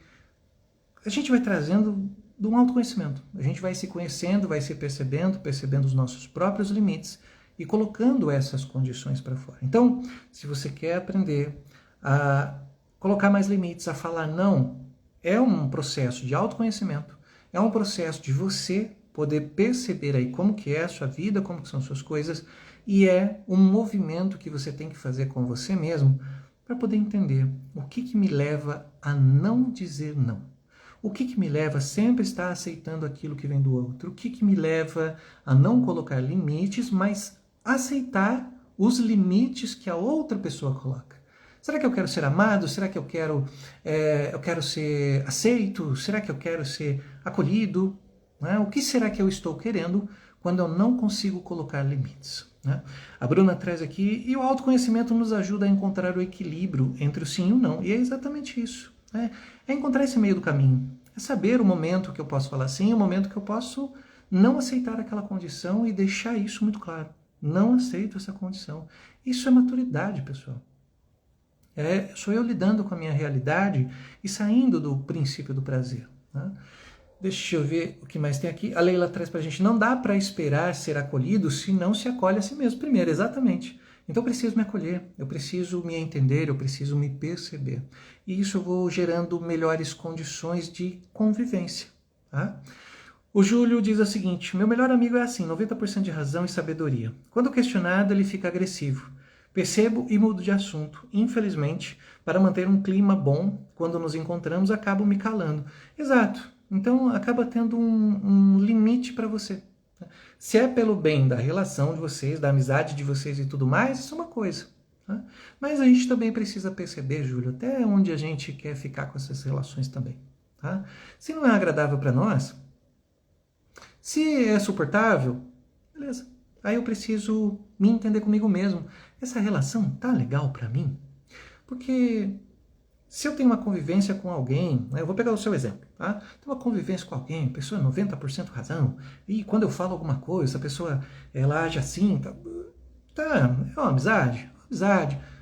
A: trazendo de um autoconhecimento. A gente vai se conhecendo, vai se percebendo, percebendo os nossos próprios limites e colocando essas condições para fora. Então, se você quer aprender a colocar mais limites, a falar não, é um processo de autoconhecimento, é um processo de você poder perceber aí como que é a sua vida, como que são suas coisas, e é um movimento que você tem que fazer com você mesmo para poder entender o que me leva a não dizer não. O que me leva a sempre estar aceitando aquilo que vem do outro? O que me leva a não colocar limites, mas aceitar os limites que a outra pessoa coloca? Será que eu quero ser amado? Será que eu quero ser aceito? Será que eu quero ser acolhido? Né? O que será que eu estou querendo quando eu não consigo colocar limites? Né? A Bruna traz aqui, e o autoconhecimento nos ajuda a encontrar o equilíbrio entre o sim e o não. E é exatamente isso. É encontrar esse meio do caminho. É saber o momento que eu posso falar sim e o momento que eu posso não aceitar aquela condição e deixar isso muito claro. Não aceito essa condição. Isso é maturidade, pessoal. Sou eu lidando com a minha realidade e saindo do princípio do prazer. Né? Deixa eu ver o que mais tem aqui. A Leila traz pra gente, não dá para esperar ser acolhido se não se acolhe a si mesmo primeiro. Exatamente. Então eu preciso me acolher, eu preciso me entender, eu preciso me perceber. E isso eu vou gerando melhores condições de convivência. Tá? O Júlio diz o seguinte, meu melhor amigo é assim, 90% de razão e sabedoria. Quando questionado, ele fica agressivo. Percebo e mudo de assunto. Infelizmente, para manter um clima bom, quando nos encontramos, acabo me calando. Exato. Então, acaba tendo um limite para você. Se é pelo bem da relação de vocês, da amizade de vocês e tudo mais, isso é uma coisa. Tá? Mas a gente também precisa perceber, Júlio, até onde a gente quer ficar com essas relações também. Tá? Se não é agradável para nós, se é suportável, beleza. Aí eu preciso me entender comigo mesmo. Essa relação tá legal para mim? Porque se eu tenho uma convivência com alguém, né, eu vou pegar o seu exemplo, tá? Tenho uma convivência com alguém, a pessoa é 90% razão, e quando eu falo alguma coisa, a pessoa ela age assim, é uma amizade,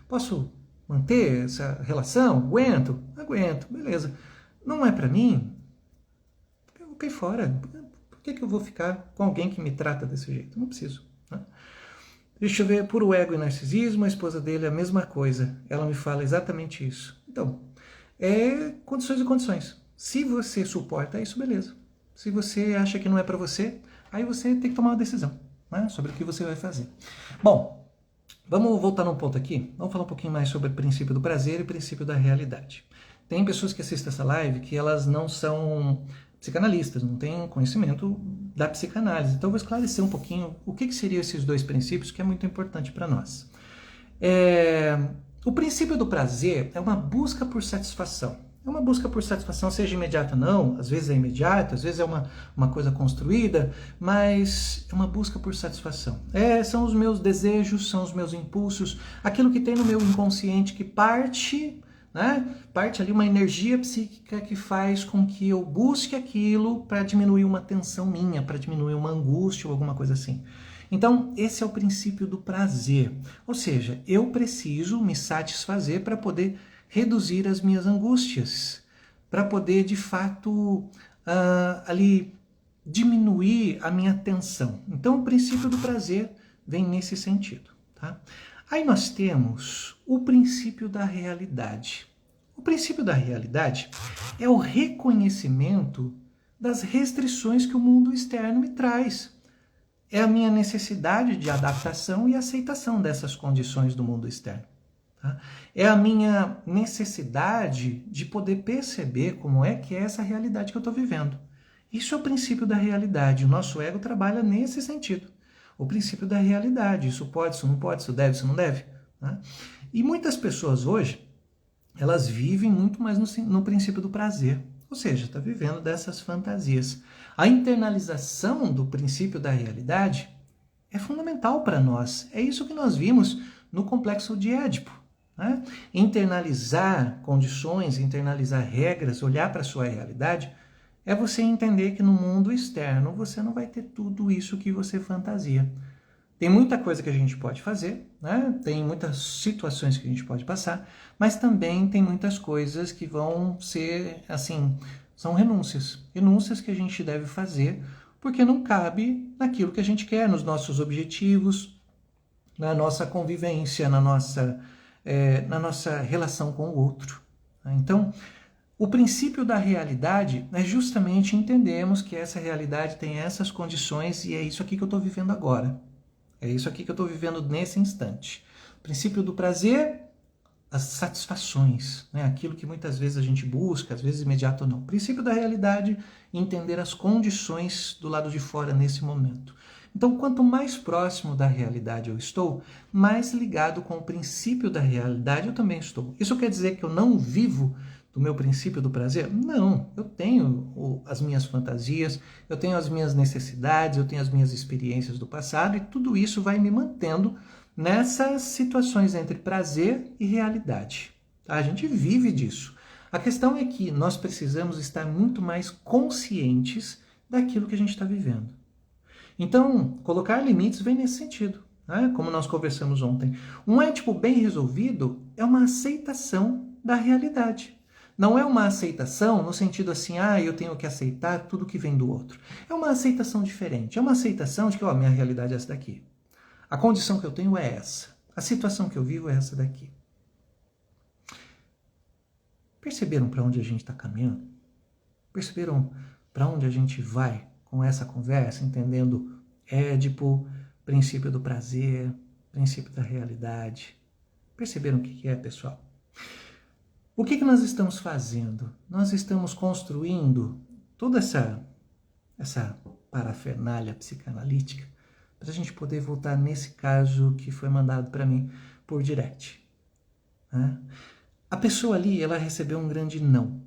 A: posso manter essa relação? Aguento, beleza. Não é pra mim, eu vou cair fora. Por que eu vou ficar com alguém que me trata desse jeito? Não preciso. Né? Deixa eu ver, puro ego e narcisismo, a esposa dele é a mesma coisa. Ela me fala exatamente isso. Então, condições e condições. Se você suporta isso, beleza. Se você acha que não é para você, aí você tem que tomar uma decisão, né, sobre o que você vai fazer. Bom, vamos voltar num ponto aqui. Vamos falar um pouquinho mais sobre o princípio do prazer e o princípio da realidade. Tem pessoas que assistem essa live que elas não são psicanalistas, não têm conhecimento da psicanálise. Então eu vou esclarecer um pouquinho o que seriam esses dois princípios, que é muito importante para nós. O princípio do prazer é uma busca por satisfação. É uma busca por satisfação, seja imediata ou não, às vezes é imediata, às vezes é uma coisa construída, mas é uma busca por satisfação. São os meus desejos, são os meus impulsos, aquilo que tem no meu inconsciente que parte, né? Parte ali uma energia psíquica que faz com que eu busque aquilo para diminuir uma tensão minha, para diminuir uma angústia ou alguma coisa assim. Então, esse é o princípio do prazer. Ou seja, eu preciso me satisfazer para poder reduzir as minhas angústias, para poder, de fato, ali diminuir a minha tensão. Então, o princípio do prazer vem nesse sentido. Tá? Aí nós temos o princípio da realidade. O princípio da realidade é o reconhecimento das restrições que o mundo externo me traz. É a minha necessidade de adaptação e aceitação dessas condições do mundo externo. Tá? É a minha necessidade de poder perceber como é que é essa realidade que eu estou vivendo. Isso é o princípio da realidade. O nosso ego trabalha nesse sentido. O princípio da realidade. Isso pode, isso não pode, isso deve, isso não deve. Tá? E muitas pessoas hoje, elas vivem muito mais no princípio do prazer. Ou seja, está vivendo dessas fantasias. A internalização do princípio da realidade é fundamental para nós. É isso que nós vimos no complexo de Édipo. Né? Internalizar condições, internalizar regras, olhar para a sua realidade é você entender que no mundo externo você não vai ter tudo isso que você fantasia. Tem muita coisa que a gente pode fazer, né? Tem muitas situações que a gente pode passar, mas também tem muitas coisas que vão ser, assim, são renúncias. Renúncias que a gente deve fazer porque não cabe naquilo que a gente quer, nos nossos objetivos, na nossa convivência, na nossa relação com o outro. Então, o princípio da realidade é justamente entendermos que essa realidade tem essas condições e é isso aqui que eu estou vivendo agora. É isso aqui que eu estou vivendo nesse instante. O princípio do prazer, as satisfações, né? Aquilo que muitas vezes a gente busca, às vezes imediato ou não. O princípio da realidade, entender as condições do lado de fora nesse momento. Então, quanto mais próximo da realidade eu estou, mais ligado com o princípio da realidade eu também estou. Isso quer dizer que eu não vivo do meu princípio do prazer? Não, eu tenho as minhas fantasias, eu tenho as minhas necessidades, eu tenho as minhas experiências do passado e tudo isso vai me mantendo nessas situações entre prazer e realidade. A gente vive disso. A questão é que nós precisamos estar muito mais conscientes daquilo que a gente está vivendo. Então, colocar limites vem nesse sentido, né? Como nós conversamos ontem. Um ético bem resolvido é uma aceitação da realidade. Não é uma aceitação no sentido assim, eu tenho que aceitar tudo que vem do outro. É uma aceitação diferente. É uma aceitação de que, minha realidade é essa daqui. A condição que eu tenho é essa. A situação que eu vivo é essa daqui. Perceberam para onde a gente está caminhando? Perceberam para onde a gente vai com essa conversa, entendendo Édipo, princípio do prazer, princípio da realidade? Perceberam o que é, pessoal? O que nós estamos fazendo? Nós estamos construindo toda essa parafernália psicanalítica para a gente poder voltar nesse caso que foi mandado para mim por direct. Né? A pessoa ali, ela recebeu um grande não.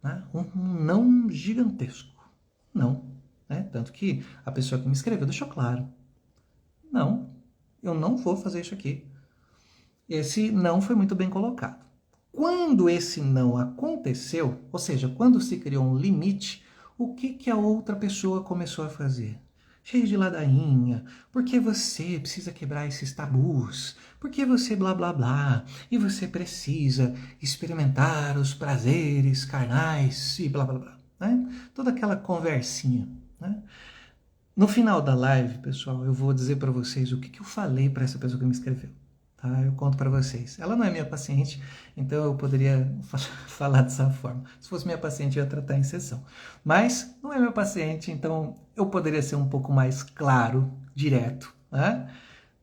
A: Né? Um não gigantesco. Não. Né? Tanto que a pessoa que me escreveu deixou claro. Não, eu não vou fazer isso aqui. Esse não foi muito bem colocado. Quando esse não aconteceu, ou seja, quando se criou um limite, o que a outra pessoa começou a fazer? Cheio de ladainha, porque você precisa quebrar esses tabus, porque você blá blá blá, e você precisa experimentar os prazeres carnais e blá blá blá. Né? Toda aquela conversinha. Né? No final da live, pessoal, eu vou dizer para vocês o que eu falei para essa pessoa que me escreveu. Tá? Eu conto para vocês. Ela não é minha paciente, então eu poderia falar dessa forma. Se fosse minha paciente, eu ia tratar em sessão. Mas não é meu paciente, então eu poderia ser um pouco mais claro, direto, né?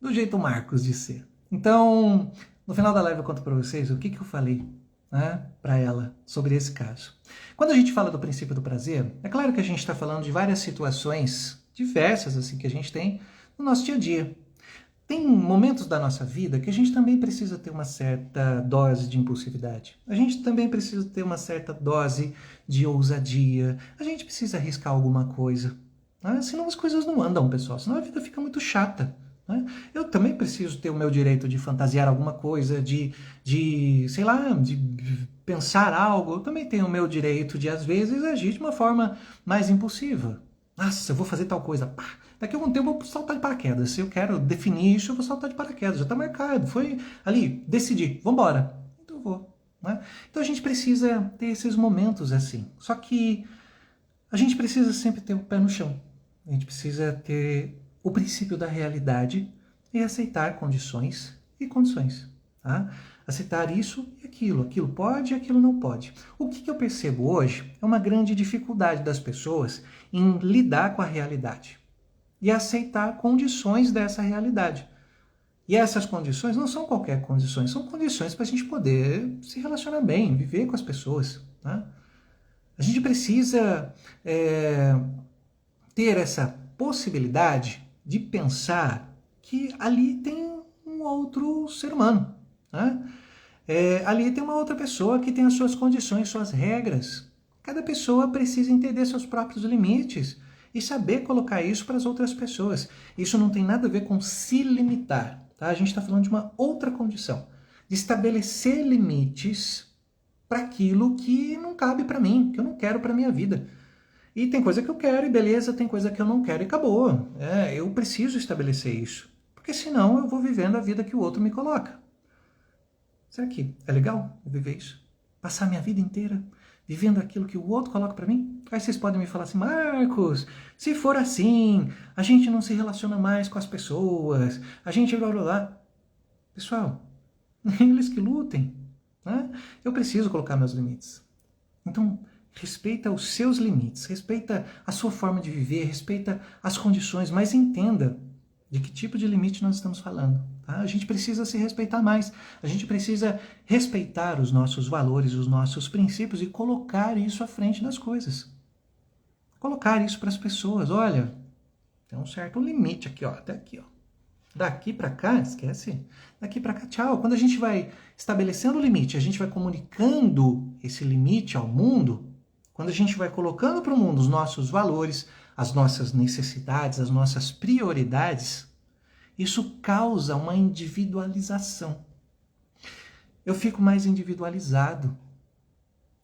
A: Do jeito Marcos de ser. Então, no final da live eu conto para vocês o que eu falei, né, para ela sobre esse caso. Quando a gente fala do princípio do prazer, é claro que a gente está falando de várias situações diversas assim que a gente tem no nosso dia a dia. Tem momentos da nossa vida que a gente também precisa ter uma certa dose de impulsividade. A gente também precisa ter uma certa dose de ousadia. A gente precisa arriscar alguma coisa. Né? Senão as coisas não andam, pessoal. Senão a vida fica muito chata. Né? Eu também preciso ter o meu direito de fantasiar alguma coisa, de sei lá, de pensar algo. Eu também tenho o meu direito de, às vezes, agir de uma forma mais impulsiva. Nossa, eu vou fazer tal coisa. Pá. Daqui a algum tempo eu vou saltar de paraquedas. Se eu quero definir isso, eu vou saltar de paraquedas. Já está marcado. Foi ali, decidi. Vamos embora. Então eu vou. Né? Então a gente precisa ter esses momentos assim. Só que a gente precisa sempre ter o pé no chão. A gente precisa ter o princípio da realidade e aceitar condições e condições. Tá? Aceitar isso e aquilo. Aquilo pode e aquilo não pode. O que eu percebo hoje é uma grande dificuldade das pessoas em lidar com a realidade e aceitar condições dessa realidade. E essas condições não são qualquer condições, são condições para a gente poder se relacionar bem, viver com as pessoas. Né? A gente precisa ter essa possibilidade de pensar que ali tem um outro ser humano. Né? Ali tem uma outra pessoa que tem as suas condições, suas regras. Cada pessoa precisa entender seus próprios limites e saber colocar isso para as outras pessoas. Isso não tem nada a ver com se limitar. Tá? A gente está falando de uma outra condição, de estabelecer limites para aquilo que não cabe para mim, que eu não quero para a minha vida. E tem coisa que eu quero e beleza, tem coisa que eu não quero e acabou. Eu preciso estabelecer isso. Porque senão eu vou vivendo a vida que o outro me coloca. Será que é legal eu viver isso? Passar minha vida inteira vivendo aquilo que o outro coloca para mim? Aí vocês podem me falar assim, Marcos, se for assim, a gente não se relaciona mais com as pessoas, a gente blá blá blá. Pessoal, eles que lutem, né? Eu preciso colocar meus limites. Então, respeita os seus limites, respeita a sua forma de viver, respeita as condições, mas entenda de que tipo de limite nós estamos falando. Tá? A gente precisa se respeitar mais, a gente precisa respeitar os nossos valores, os nossos princípios e colocar isso à frente das coisas. Colocar isso para as pessoas. Olha, tem um certo limite aqui, ó, até aqui, ó. Daqui para cá, esquece. Daqui para cá, tchau. Quando a gente vai estabelecendo o limite, a gente vai comunicando esse limite ao mundo, quando a gente vai colocando para o mundo os nossos valores, as nossas necessidades, as nossas prioridades, isso causa uma individualização. Eu fico mais individualizado.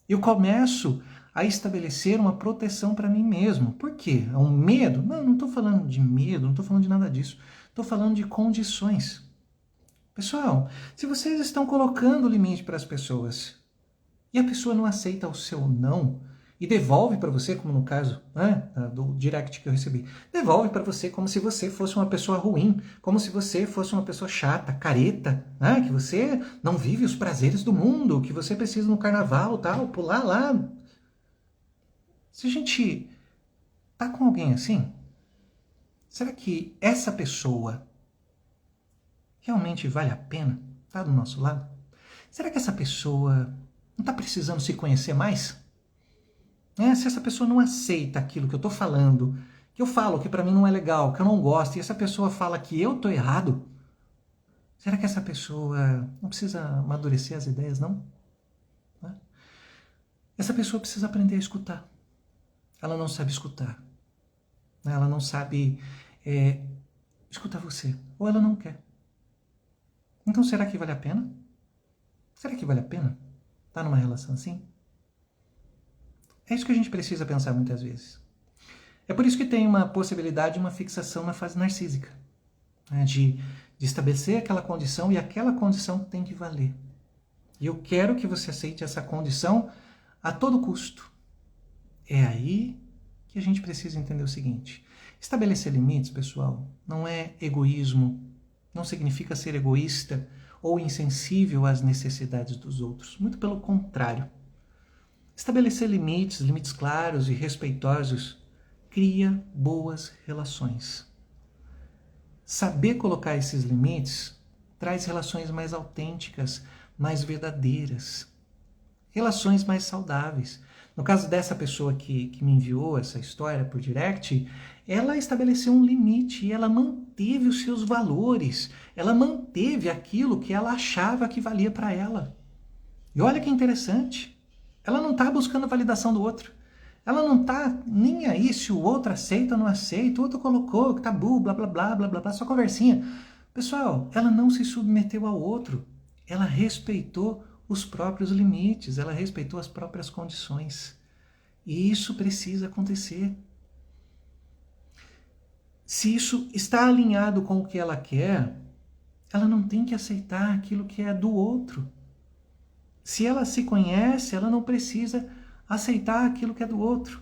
A: Eu começo a estabelecer uma proteção para mim mesmo. Por quê? É um medo? Não estou falando de medo, não estou falando de nada disso. Estou falando de condições. Pessoal, se vocês estão colocando limite para as pessoas e a pessoa não aceita o seu não e devolve para você, como no caso, né, do direct que eu recebi, devolve para você como se você fosse uma pessoa ruim, como se você fosse uma pessoa chata, careta, né, que você não vive os prazeres do mundo, que você precisa no carnaval, tal, pular lá. Se a gente tá com alguém assim, será que essa pessoa realmente vale a pena estar do nosso lado? Será que essa pessoa não está precisando se conhecer mais? Se essa pessoa não aceita aquilo que eu estou falando, que eu falo que para mim não é legal, que eu não gosto, e essa pessoa fala que eu estou errado, será que essa pessoa não precisa amadurecer as ideias, não? Essa pessoa precisa aprender a escutar. Ela não sabe escutar. Ela não sabe escutar você. Ou ela não quer. Então será que vale a pena? Será que vale a pena estar numa relação assim? É isso que a gente precisa pensar muitas vezes. É por isso que tem uma possibilidade, uma fixação na fase narcísica. Né? De estabelecer aquela condição e aquela condição tem que valer. E eu quero que você aceite essa condição a todo custo. É aí que a gente precisa entender o seguinte. Estabelecer limites, pessoal, não é egoísmo, não significa ser egoísta ou insensível às necessidades dos outros. Muito pelo contrário. Estabelecer limites claros e respeitosos, cria boas relações. Saber colocar esses limites traz relações mais autênticas, mais verdadeiras, relações mais saudáveis. No caso dessa pessoa que me enviou essa história por direct, ela estabeleceu um limite e ela manteve os seus valores, ela manteve aquilo que ela achava que valia para ela. E olha que interessante, ela não está buscando a validação do outro. Ela não está nem aí se o outro aceita ou não aceita, o outro colocou que tabu, blá, blá, blá, blá, blá, blá, só conversinha. Pessoal, ela não se submeteu ao outro, ela respeitou os próprios limites, ela respeitou as próprias condições. E isso precisa acontecer. Se isso está alinhado com o que ela quer, ela não tem que aceitar aquilo que é do outro. Se ela se conhece, ela não precisa aceitar aquilo que é do outro.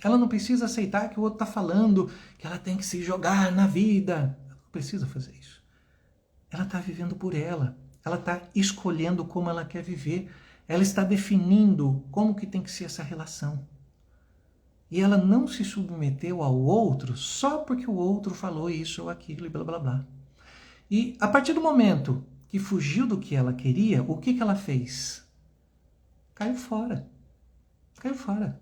A: Ela não precisa aceitar que o outro está falando, que ela tem que se jogar na vida. Ela não precisa fazer isso. Ela está vivendo por ela. Ela está escolhendo como ela quer viver. Ela está definindo como que tem que ser essa relação. E ela não se submeteu ao outro só porque o outro falou isso ou aquilo e blá blá blá. E a partir do momento que fugiu do que ela queria, o que ela fez? Caiu fora. Caiu fora.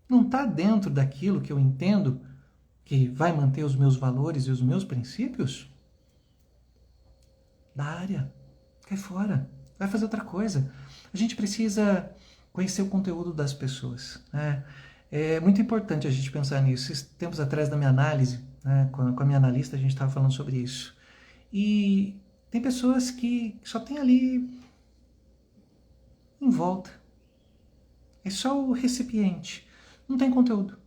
A: Não está dentro daquilo que eu entendo que vai manter os meus valores e os meus princípios? Da área. Cai fora. Vai fazer outra coisa. A gente precisa conhecer o conteúdo das pessoas. Né? É muito importante a gente pensar nisso. Esses tempos atrás da minha análise, né, com a minha analista, a gente estava falando sobre isso. E tem pessoas que só tem ali em volta. É só o recipiente. não tem conteúdo.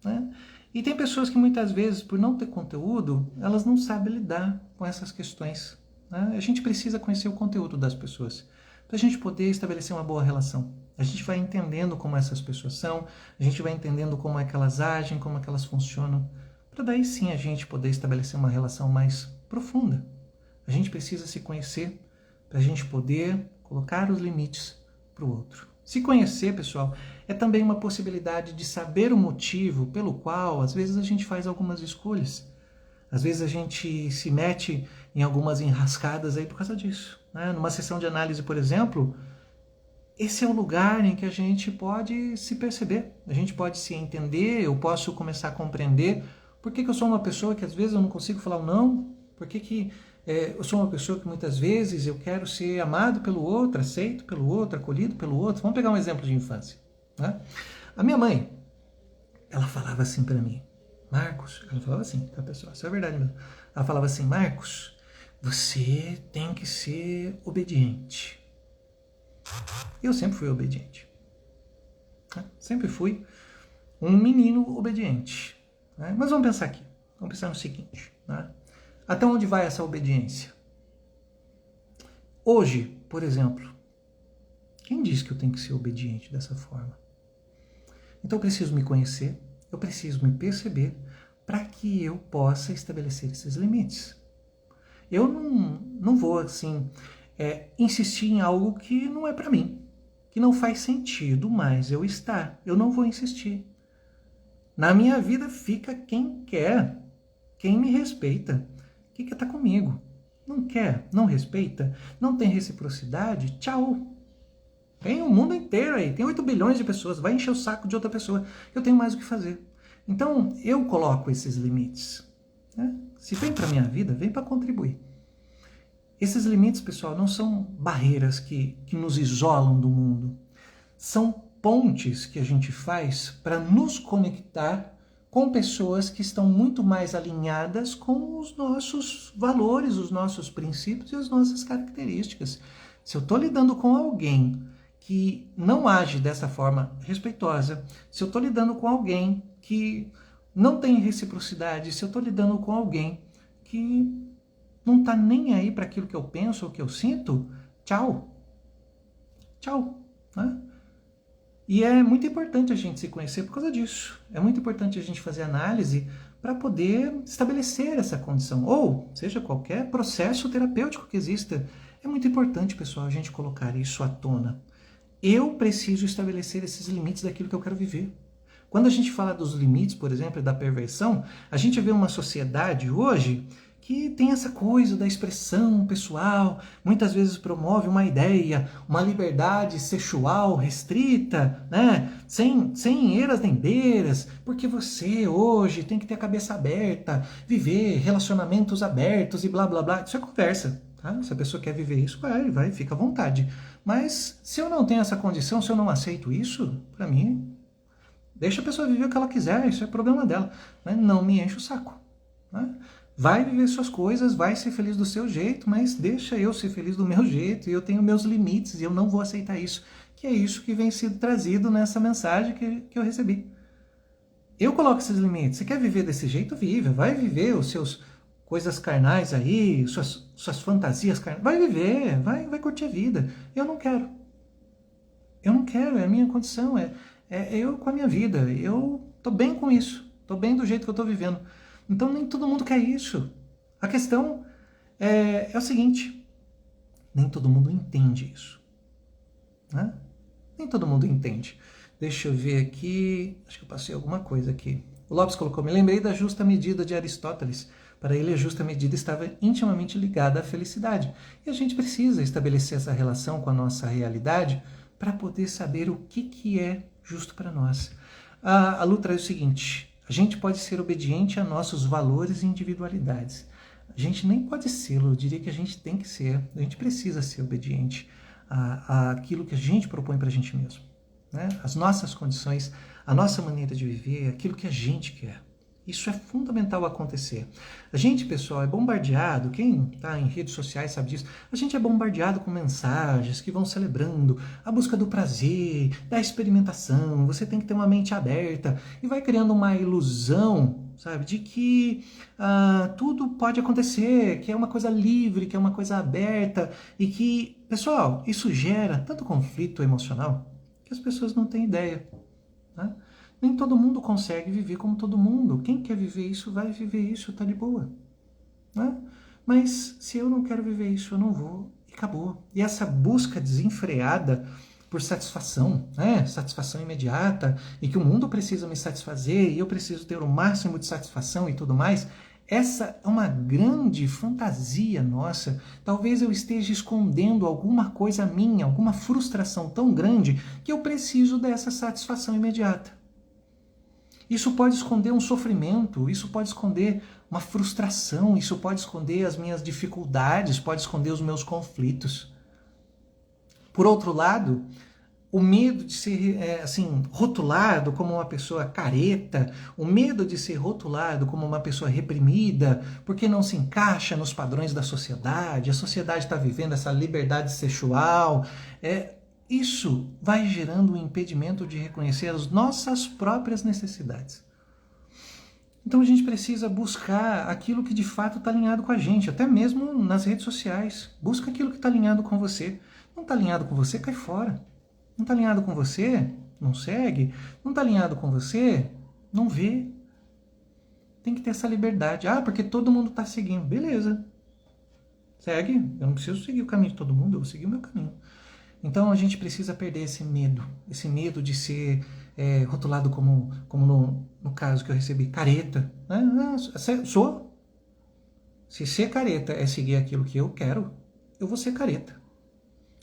A: Né? E tem pessoas que muitas vezes, por não ter conteúdo, elas não sabem lidar com essas questões. Né? A gente precisa conhecer o conteúdo das pessoas para a gente poder estabelecer uma boa relação. A gente vai entendendo como essas pessoas são, a gente vai entendendo como é que elas agem, como é que elas funcionam, para daí sim a gente poder estabelecer uma relação mais profunda. A gente precisa se conhecer para a gente poder colocar os limites para o outro. Se conhecer, pessoal, é também uma possibilidade de saber o motivo pelo qual, às vezes, a gente faz algumas escolhas. Às vezes a gente se mete em algumas enrascadas aí por causa disso. Né? Numa sessão de análise, por exemplo, esse é o lugar em que a gente pode se perceber, a gente pode se entender, eu posso começar a compreender por que eu sou uma pessoa que às vezes eu não consigo falar um não, por que eu sou uma pessoa que muitas vezes eu quero ser amado pelo outro, aceito pelo outro, acolhido pelo outro. Vamos pegar um exemplo de infância. Né? A minha mãe, ela falava assim para mim, Marcos, ela falava assim, tá pessoal, isso é verdade mesmo. Ela falava assim, Marcos, você tem que ser obediente. Eu sempre fui obediente. Né? Sempre fui um menino obediente. Né? Mas vamos pensar aqui, vamos pensar no seguinte, né? Até onde vai essa obediência? Hoje, por exemplo, quem diz que eu tenho que ser obediente dessa forma? Então eu preciso me conhecer, eu preciso me perceber para que eu possa estabelecer esses limites. Eu não vou, assim, insistir em algo que não é para mim, que não faz sentido mais eu estar. Eu não vou insistir. Na minha vida fica quem quer, quem me respeita, quem quer estar comigo. Não quer, não respeita, não tem reciprocidade, tchau. Tem o mundo inteiro aí, tem 8 bilhões de pessoas, vai encher o saco de outra pessoa. Eu tenho mais o que fazer. Então, eu coloco esses limites. Né? Se vem para a minha vida, vem para contribuir. Esses limites, pessoal, não são barreiras que nos isolam do mundo. São pontes que a gente faz para nos conectar com pessoas que estão muito mais alinhadas com os nossos valores, os nossos princípios e as nossas características. Se eu estou lidando com alguém que não age dessa forma respeitosa, se eu estou lidando com alguém que não tem reciprocidade, se eu estou lidando com alguém que não está nem aí para aquilo que eu penso ou que eu sinto, tchau. Tchau. Né? E é muito importante a gente se conhecer por causa disso. É muito importante a gente fazer análise para poder estabelecer essa condição. Ou, seja, qualquer processo terapêutico que exista. É muito importante, pessoal, a gente colocar isso à tona. Eu preciso estabelecer esses limites daquilo que eu quero viver. Quando a gente fala dos limites, por exemplo, da perversão, a gente vê uma sociedade hoje que tem essa coisa da expressão pessoal, muitas vezes promove uma ideia, uma liberdade sexual restrita, né? sem eiras nem beiras, porque você hoje tem que ter a cabeça aberta, viver relacionamentos abertos e blá blá blá. Isso é conversa. Tá? Se a pessoa quer viver isso, vai, fica à vontade. Mas se eu não tenho essa condição, se eu não aceito isso, para mim, deixa a pessoa viver o que ela quiser, isso é problema dela. Né? Não me enche o saco. Né? Vai viver suas coisas, vai ser feliz do seu jeito, mas deixa eu ser feliz do meu jeito, e eu tenho meus limites, e eu não vou aceitar isso. Que é isso que vem sendo trazido nessa mensagem que eu recebi. Eu coloco esses limites. Você quer viver desse jeito? Viva. Vai viver os seus coisas carnais aí, suas fantasias carnais. Vai viver, vai curtir a vida. Eu não quero. Eu não quero, é a minha condição, é eu com a minha vida. Eu tô bem com isso, tô bem do jeito que eu tô vivendo. Então nem todo mundo quer isso. A questão é o seguinte, nem todo mundo entende isso. Né? Nem todo mundo entende. Deixa eu ver aqui, acho que eu passei alguma coisa aqui. O Lopes colocou, me lembrei da justa medida de Aristóteles. Para ele, a justa medida estava intimamente ligada à felicidade. E a gente precisa estabelecer essa relação com a nossa realidade para poder saber o que é justo para nós. A Lu traz o seguinte, a gente pode ser obediente a nossos valores e individualidades. A gente nem pode ser, eu diria que a gente tem que ser, a gente precisa ser obediente àquilo que a gente propõe para a gente mesmo. Né? As nossas condições, a nossa maneira de viver, aquilo que a gente quer. Isso é fundamental acontecer. A gente, pessoal, é bombardeado, quem está em redes sociais sabe disso, a gente é bombardeado com mensagens que vão celebrando a busca do prazer, da experimentação, você tem que ter uma mente aberta e vai criando uma ilusão, sabe, de que tudo pode acontecer, que é uma coisa livre, que é uma coisa aberta e que, pessoal, isso gera tanto conflito emocional que as pessoas não têm ideia, né? Nem todo mundo consegue viver como todo mundo. Quem quer viver isso, vai viver isso, tá de boa, né? Mas se eu não quero viver isso, eu não vou, e acabou. E essa busca desenfreada por satisfação, né? Satisfação imediata, e que o mundo precisa me satisfazer, e eu preciso ter o máximo de satisfação e tudo mais, essa é uma grande fantasia nossa. Talvez eu esteja escondendo alguma coisa minha, alguma frustração tão grande, que eu preciso dessa satisfação imediata. Isso pode esconder um sofrimento, isso pode esconder uma frustração, isso pode esconder as minhas dificuldades, pode esconder os meus conflitos. Por outro lado, o medo de ser rotulado como uma pessoa careta, o medo de ser rotulado como uma pessoa reprimida, porque não se encaixa nos padrões da sociedade, a sociedade está vivendo essa liberdade sexual, isso vai gerando um impedimento de reconhecer as nossas próprias necessidades. Então a gente precisa buscar aquilo que de fato está alinhado com a gente, até mesmo nas redes sociais. Busca aquilo que está alinhado com você. Não está alinhado com você, cai fora. Não está alinhado com você, não segue. Não está alinhado com você, não vê. Tem que ter essa liberdade. Porque todo mundo está seguindo. Beleza. Segue. Eu não preciso seguir o caminho de todo mundo, eu vou seguir o meu caminho. Então a gente precisa perder esse medo de ser rotulado como no caso que eu recebi, careta. Sou. Se ser careta é seguir aquilo que eu quero, eu vou ser careta.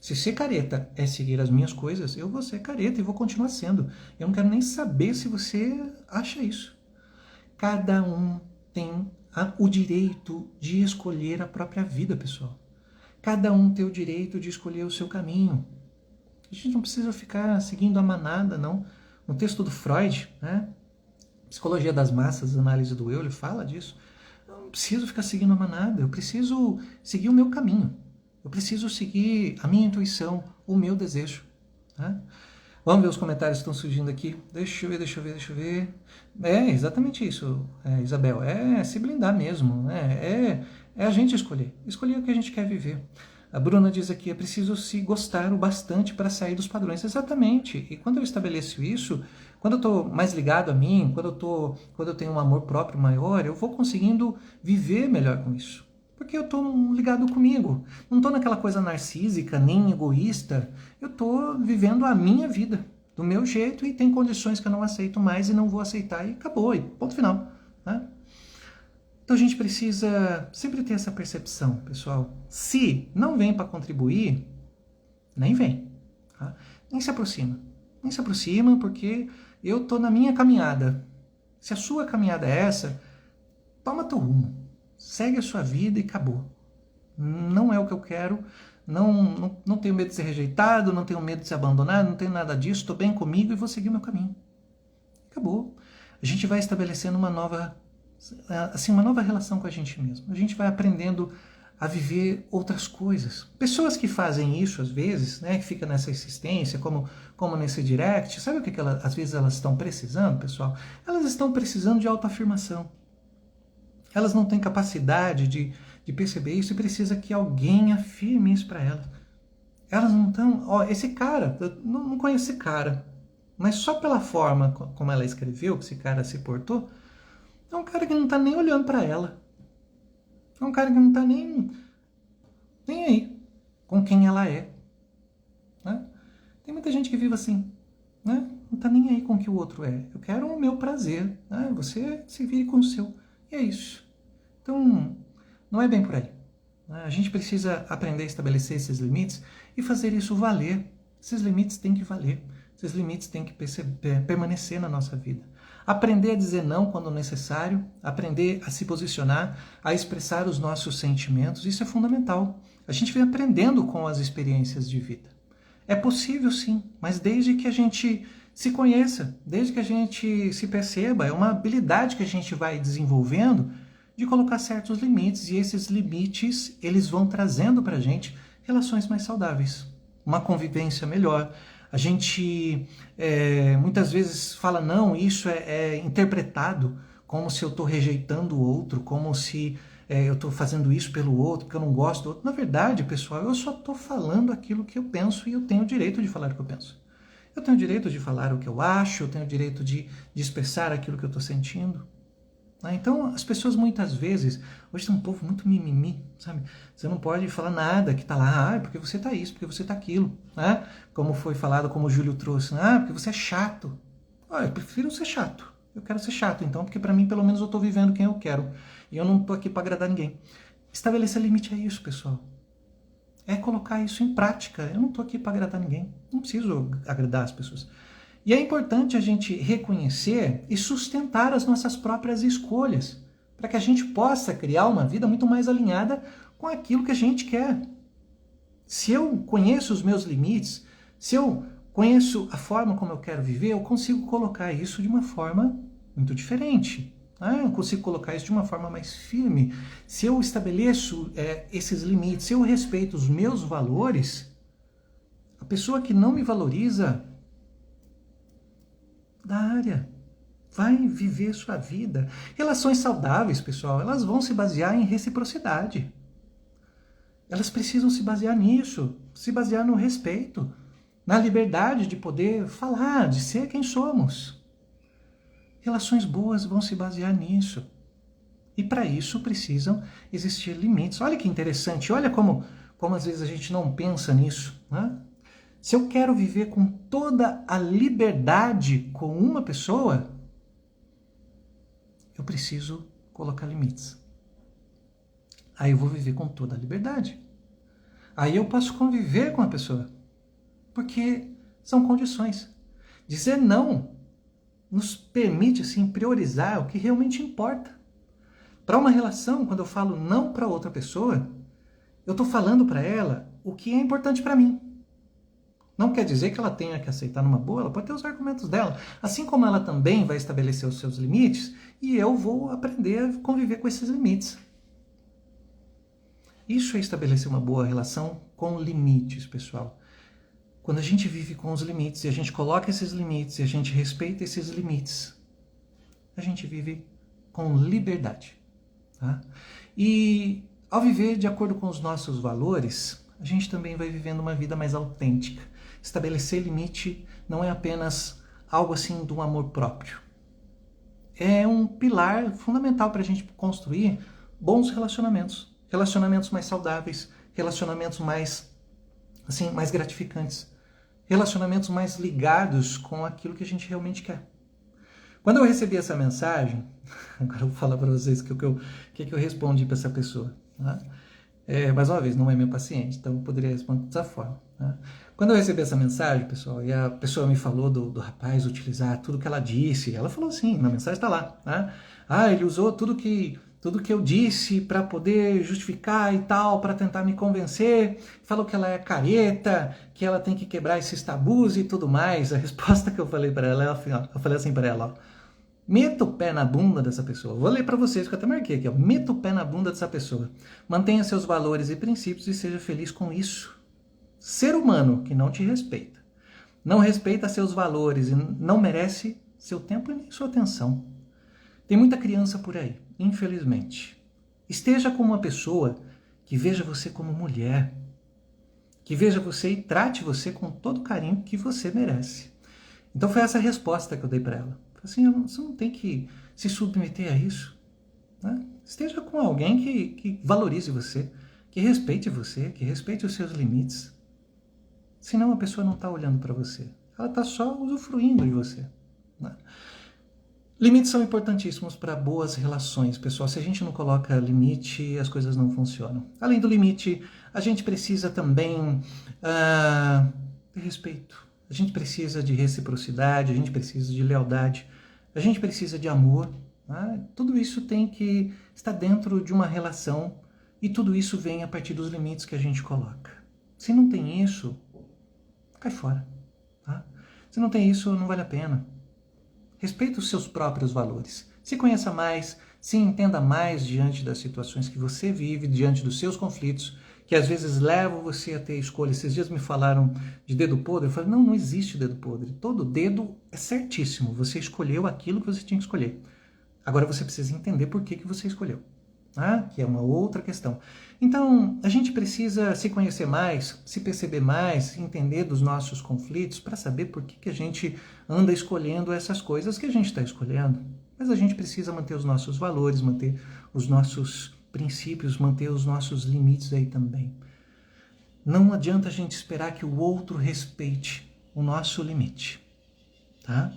A: Se ser careta é seguir as minhas coisas, eu vou ser careta e vou continuar sendo. Eu não quero nem saber se você acha isso. Cada um tem o direito de escolher a própria vida, pessoal. Cada um tem o direito de escolher o seu caminho. A gente não precisa ficar seguindo a manada, não. No texto do Freud, né? Psicologia das Massas, Análise do Eu, ele fala disso. Eu não preciso ficar seguindo a manada, eu preciso seguir o meu caminho. Eu preciso seguir a minha intuição, o meu desejo. Né? Vamos ver os comentários que estão surgindo aqui. Deixa eu ver. É exatamente isso, Isabel. É se blindar mesmo. Né? É a gente escolher. Escolher o que a gente quer viver. A Bruna diz aqui, é preciso se gostar o bastante para sair dos padrões. Exatamente. E quando eu estabeleço isso, quando eu estou mais ligado a mim, quando eu tenho um amor próprio maior, eu vou conseguindo viver melhor com isso. Porque eu estou ligado comigo. Não estou naquela coisa narcísica, nem egoísta. Eu estou vivendo a minha vida, do meu jeito, e tem condições que eu não aceito mais e não vou aceitar, e acabou, e ponto final. Né? Então a gente precisa sempre ter essa percepção, pessoal. Se não vem para contribuir, nem vem. Tá? Nem se aproxima. Nem se aproxima, porque eu estou na minha caminhada. Se a sua caminhada é essa, toma teu rumo. Segue a sua vida e acabou. Não é o que eu quero, não tenho medo de ser rejeitado, não tenho medo de ser abandonado, não tenho nada disso, estou bem comigo e vou seguir o meu caminho. Acabou. A gente vai estabelecendo uma nova relação com a gente mesmo. A gente vai aprendendo a viver outras coisas. Pessoas que fazem isso às vezes, né, que ficam nessa insistência, como nesse direct, sabe o que às vezes elas estão precisando, pessoal? Elas estão precisando de autoafirmação. Elas não têm capacidade de perceber isso e precisa que alguém afirme isso para elas. Elas não estão... esse cara, eu não conheço esse cara, mas só pela forma como ela escreveu, que esse cara se portou, é um cara que não está nem olhando para ela. É um cara que não está nem aí com quem ela é. Né? Tem muita gente que vive assim, né? Não está nem aí com o que o outro é. Eu quero o meu prazer. Né? Você se vire com o seu. E é isso. Então, não é bem por aí. A gente precisa aprender a estabelecer esses limites e fazer isso valer. Esses limites têm que valer. Esses limites têm que permanecer na nossa vida. Aprender a dizer não quando necessário, aprender a se posicionar, a expressar os nossos sentimentos, isso é fundamental. A gente vem aprendendo com as experiências de vida. É possível sim, mas desde que a gente se conheça, desde que a gente se perceba. É uma habilidade que a gente vai desenvolvendo de colocar certos limites, e esses limites, eles vão trazendo para a gente relações mais saudáveis, uma convivência melhor. A gente muitas vezes fala, não, isso é interpretado como se eu estou rejeitando o outro, como se eu estou fazendo isso pelo outro, porque eu não gosto do outro. Na verdade, pessoal, eu só estou falando aquilo que eu penso, e eu tenho o direito de falar o que eu penso. Eu tenho o direito de falar o que eu acho, eu tenho o direito de expressar aquilo que eu estou sentindo. Então, as pessoas muitas vezes, hoje tem um povo muito mimimi, sabe? Você não pode falar nada que está lá, porque você está isso, porque você está aquilo, né? Como foi falado, como o Júlio trouxe, porque você é chato. Eu prefiro ser chato. Eu quero ser chato, então, porque para mim, pelo menos, eu estou vivendo quem eu quero. E eu não estou aqui para agradar ninguém. Estabelecer limite é isso, pessoal. É colocar isso em prática. Eu não estou aqui para agradar ninguém. Não preciso agradar as pessoas. E é importante a gente reconhecer e sustentar as nossas próprias escolhas, para que a gente possa criar uma vida muito mais alinhada com aquilo que a gente quer. Se eu conheço os meus limites, se eu conheço a forma como eu quero viver, eu consigo colocar isso de uma forma muito diferente. Eu consigo colocar isso de uma forma mais firme. Se eu estabeleço esses limites, se eu respeito os meus valores, a pessoa que não me valoriza da área vai viver sua vida. Relações saudáveis, pessoal, elas vão se basear em reciprocidade. Elas precisam se basear nisso, se basear no respeito, na liberdade de poder falar, de ser quem somos. Relações boas vão se basear nisso. E para isso precisam existir limites. Olha que interessante, olha como às vezes a gente não pensa nisso, né? Se eu quero viver com toda a liberdade com uma pessoa, eu preciso colocar limites. Aí eu vou viver com toda a liberdade. Aí eu posso conviver com a pessoa. Porque são condições. Dizer não nos permite, assim, priorizar o que realmente importa. Para uma relação, quando eu falo não para outra pessoa, eu estou falando para ela o que é importante para mim. Não quer dizer que ela tenha que aceitar numa boa, ela pode ter os argumentos dela. Assim como ela também vai estabelecer os seus limites, e eu vou aprender a conviver com esses limites. Isso é estabelecer uma boa relação com limites, pessoal. Quando a gente vive com os limites, e a gente coloca esses limites, e a gente respeita esses limites, a gente vive com liberdade. Tá? E ao viver de acordo com os nossos valores, a gente também vai vivendo uma vida mais autêntica. Estabelecer limite não é apenas algo assim do amor próprio. É um pilar fundamental para a gente construir bons relacionamentos. Relacionamentos mais saudáveis, relacionamentos mais gratificantes. Relacionamentos mais ligados com aquilo que a gente realmente quer. Quando eu recebi essa mensagem, agora eu vou falar para vocês o que eu respondi para essa pessoa. Tá? Mais uma vez, não é meu paciente, então eu poderia responder dessa forma. Tá? Quando eu recebi essa mensagem, pessoal, e a pessoa me falou do rapaz utilizar tudo que ela disse, ela falou assim, na mensagem está lá, tá? Ele usou tudo que eu disse para poder justificar e tal, para tentar me convencer, falou que ela é careta, que ela tem que quebrar esses tabus e tudo mais. A resposta que eu falei para ela, eu falei assim para ela, ó, meta o pé na bunda dessa pessoa. Vou ler para vocês, que eu até marquei aqui, ó. Meta o pé na bunda dessa pessoa. Mantenha seus valores e princípios e seja feliz com isso. Ser humano que não te respeita, não respeita seus valores e não merece seu tempo e nem sua atenção. Tem muita criança por aí, infelizmente. Esteja com uma pessoa que veja você como mulher, que veja você e trate você com todo o carinho que você merece. Então foi essa a resposta que eu dei para ela. Assim, você não tem que se submeter a isso. Né? Esteja com alguém que valorize você, que respeite você, que respeite os seus limites. Senão a pessoa não está olhando para você. Ela está só usufruindo de você. Né? Limites são importantíssimos para boas relações, pessoal. Se a gente não coloca limite, as coisas não funcionam. Além do limite, a gente precisa também de respeito. A gente precisa de reciprocidade, a gente precisa de lealdade, a gente precisa de amor. Né? Tudo isso tem que estar dentro de uma relação e tudo isso vem a partir dos limites que a gente coloca. Se não tem isso, cai fora. Tá? Se não tem isso, não vale a pena. Respeite os seus próprios valores. Se conheça mais, se entenda mais diante das situações que você vive, diante dos seus conflitos, que às vezes levam você a ter escolha. Esses dias me falaram de dedo podre. Eu falei, não existe dedo podre. Todo dedo é certíssimo. Você escolheu aquilo que você tinha que escolher. Agora você precisa entender por que você escolheu. Que é uma outra questão. Então, a gente precisa se conhecer mais, se perceber mais, entender dos nossos conflitos para saber por que a gente anda escolhendo essas coisas que a gente está escolhendo. Mas a gente precisa manter os nossos valores, manter os nossos princípios, manter os nossos limites aí também. Não adianta a gente esperar que o outro respeite o nosso limite, tá?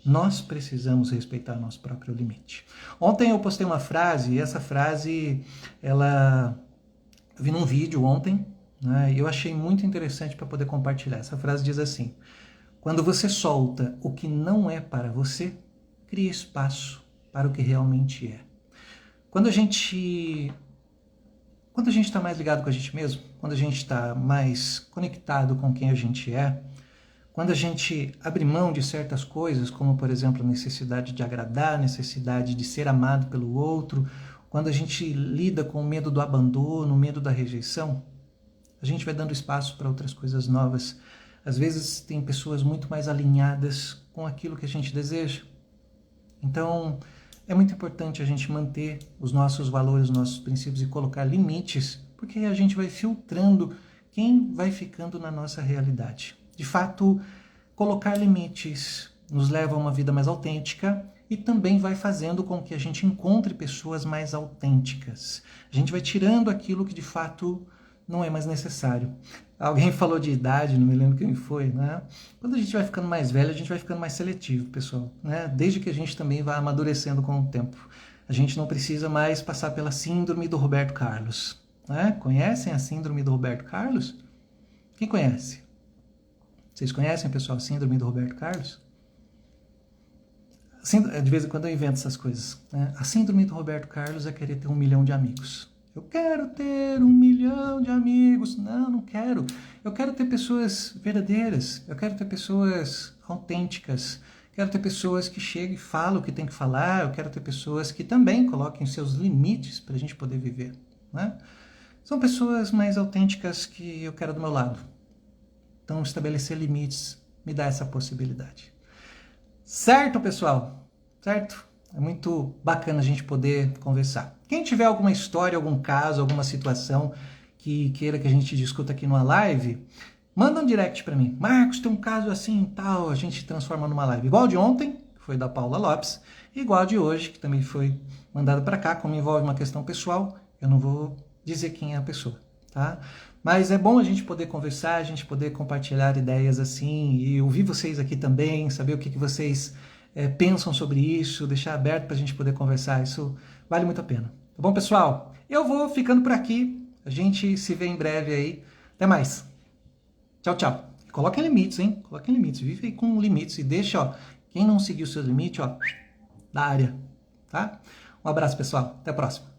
A: Nós precisamos respeitar nosso próprio limite. Ontem eu postei uma frase, e essa frase, eu vi num vídeo ontem, né, e eu achei muito interessante para poder compartilhar. Essa frase diz assim: quando você solta o que não é para você, cria espaço para o que realmente é. Quando a gente está mais ligado com a gente mesmo, quando a gente está mais conectado com quem a gente é, quando a gente abre mão de certas coisas, como por exemplo a necessidade de agradar, a necessidade de ser amado pelo outro, quando a gente lida com o medo do abandono, o medo da rejeição, a gente vai dando espaço para outras coisas novas. Às vezes tem pessoas muito mais alinhadas com aquilo que a gente deseja. Então, é muito importante a gente manter os nossos valores, os nossos princípios e colocar limites, porque a gente vai filtrando quem vai ficando na nossa realidade. De fato, colocar limites nos leva a uma vida mais autêntica e também vai fazendo com que a gente encontre pessoas mais autênticas. A gente vai tirando aquilo que de fato não é mais necessário. Alguém falou de idade, não me lembro quem foi, né? Quando a gente vai ficando mais velho, a gente vai ficando mais seletivo, pessoal, né? Desde que a gente também vai amadurecendo com o tempo. A gente não precisa mais passar pela síndrome do Roberto Carlos, né? Conhecem a síndrome do Roberto Carlos? Quem conhece? Vocês conhecem, pessoal, a síndrome do Roberto Carlos? De vez em quando eu invento essas coisas, né? A síndrome do Roberto Carlos é querer ter 1 milhão de amigos. Eu quero ter 1 milhão de amigos. Não quero. Eu quero ter pessoas verdadeiras. Eu quero ter pessoas autênticas. Quero ter pessoas que cheguem e falam o que tem que falar. Eu quero ter pessoas que também coloquem seus limites para a gente poder viver, né? São pessoas mais autênticas que eu quero do meu lado. Então, estabelecer limites me dá essa possibilidade. Certo, pessoal? Certo? É muito bacana a gente poder conversar. Quem tiver alguma história, algum caso, alguma situação que queira que a gente discuta aqui numa live, manda um direct para mim. Marcos, tem um caso assim e tal, a gente transforma numa live. Igual de ontem, que foi da Paula Lopes, e igual de hoje, que também foi mandado para cá, como envolve uma questão pessoal, eu não vou dizer quem é a pessoa, tá? Mas é bom a gente poder conversar, a gente poder compartilhar ideias assim, e ouvir vocês aqui também, saber o que vocês pensam sobre isso, deixar aberto para a gente poder conversar, isso vale muito a pena. Tá bom, pessoal? Eu vou ficando por aqui, a gente se vê em breve aí. Até mais. Tchau, tchau. Coloquem limites, hein? Coloquem limites, vive aí com limites e deixa, ó, quem não seguir o seu limite, ó, da área, tá? Um abraço, pessoal. Até a próxima.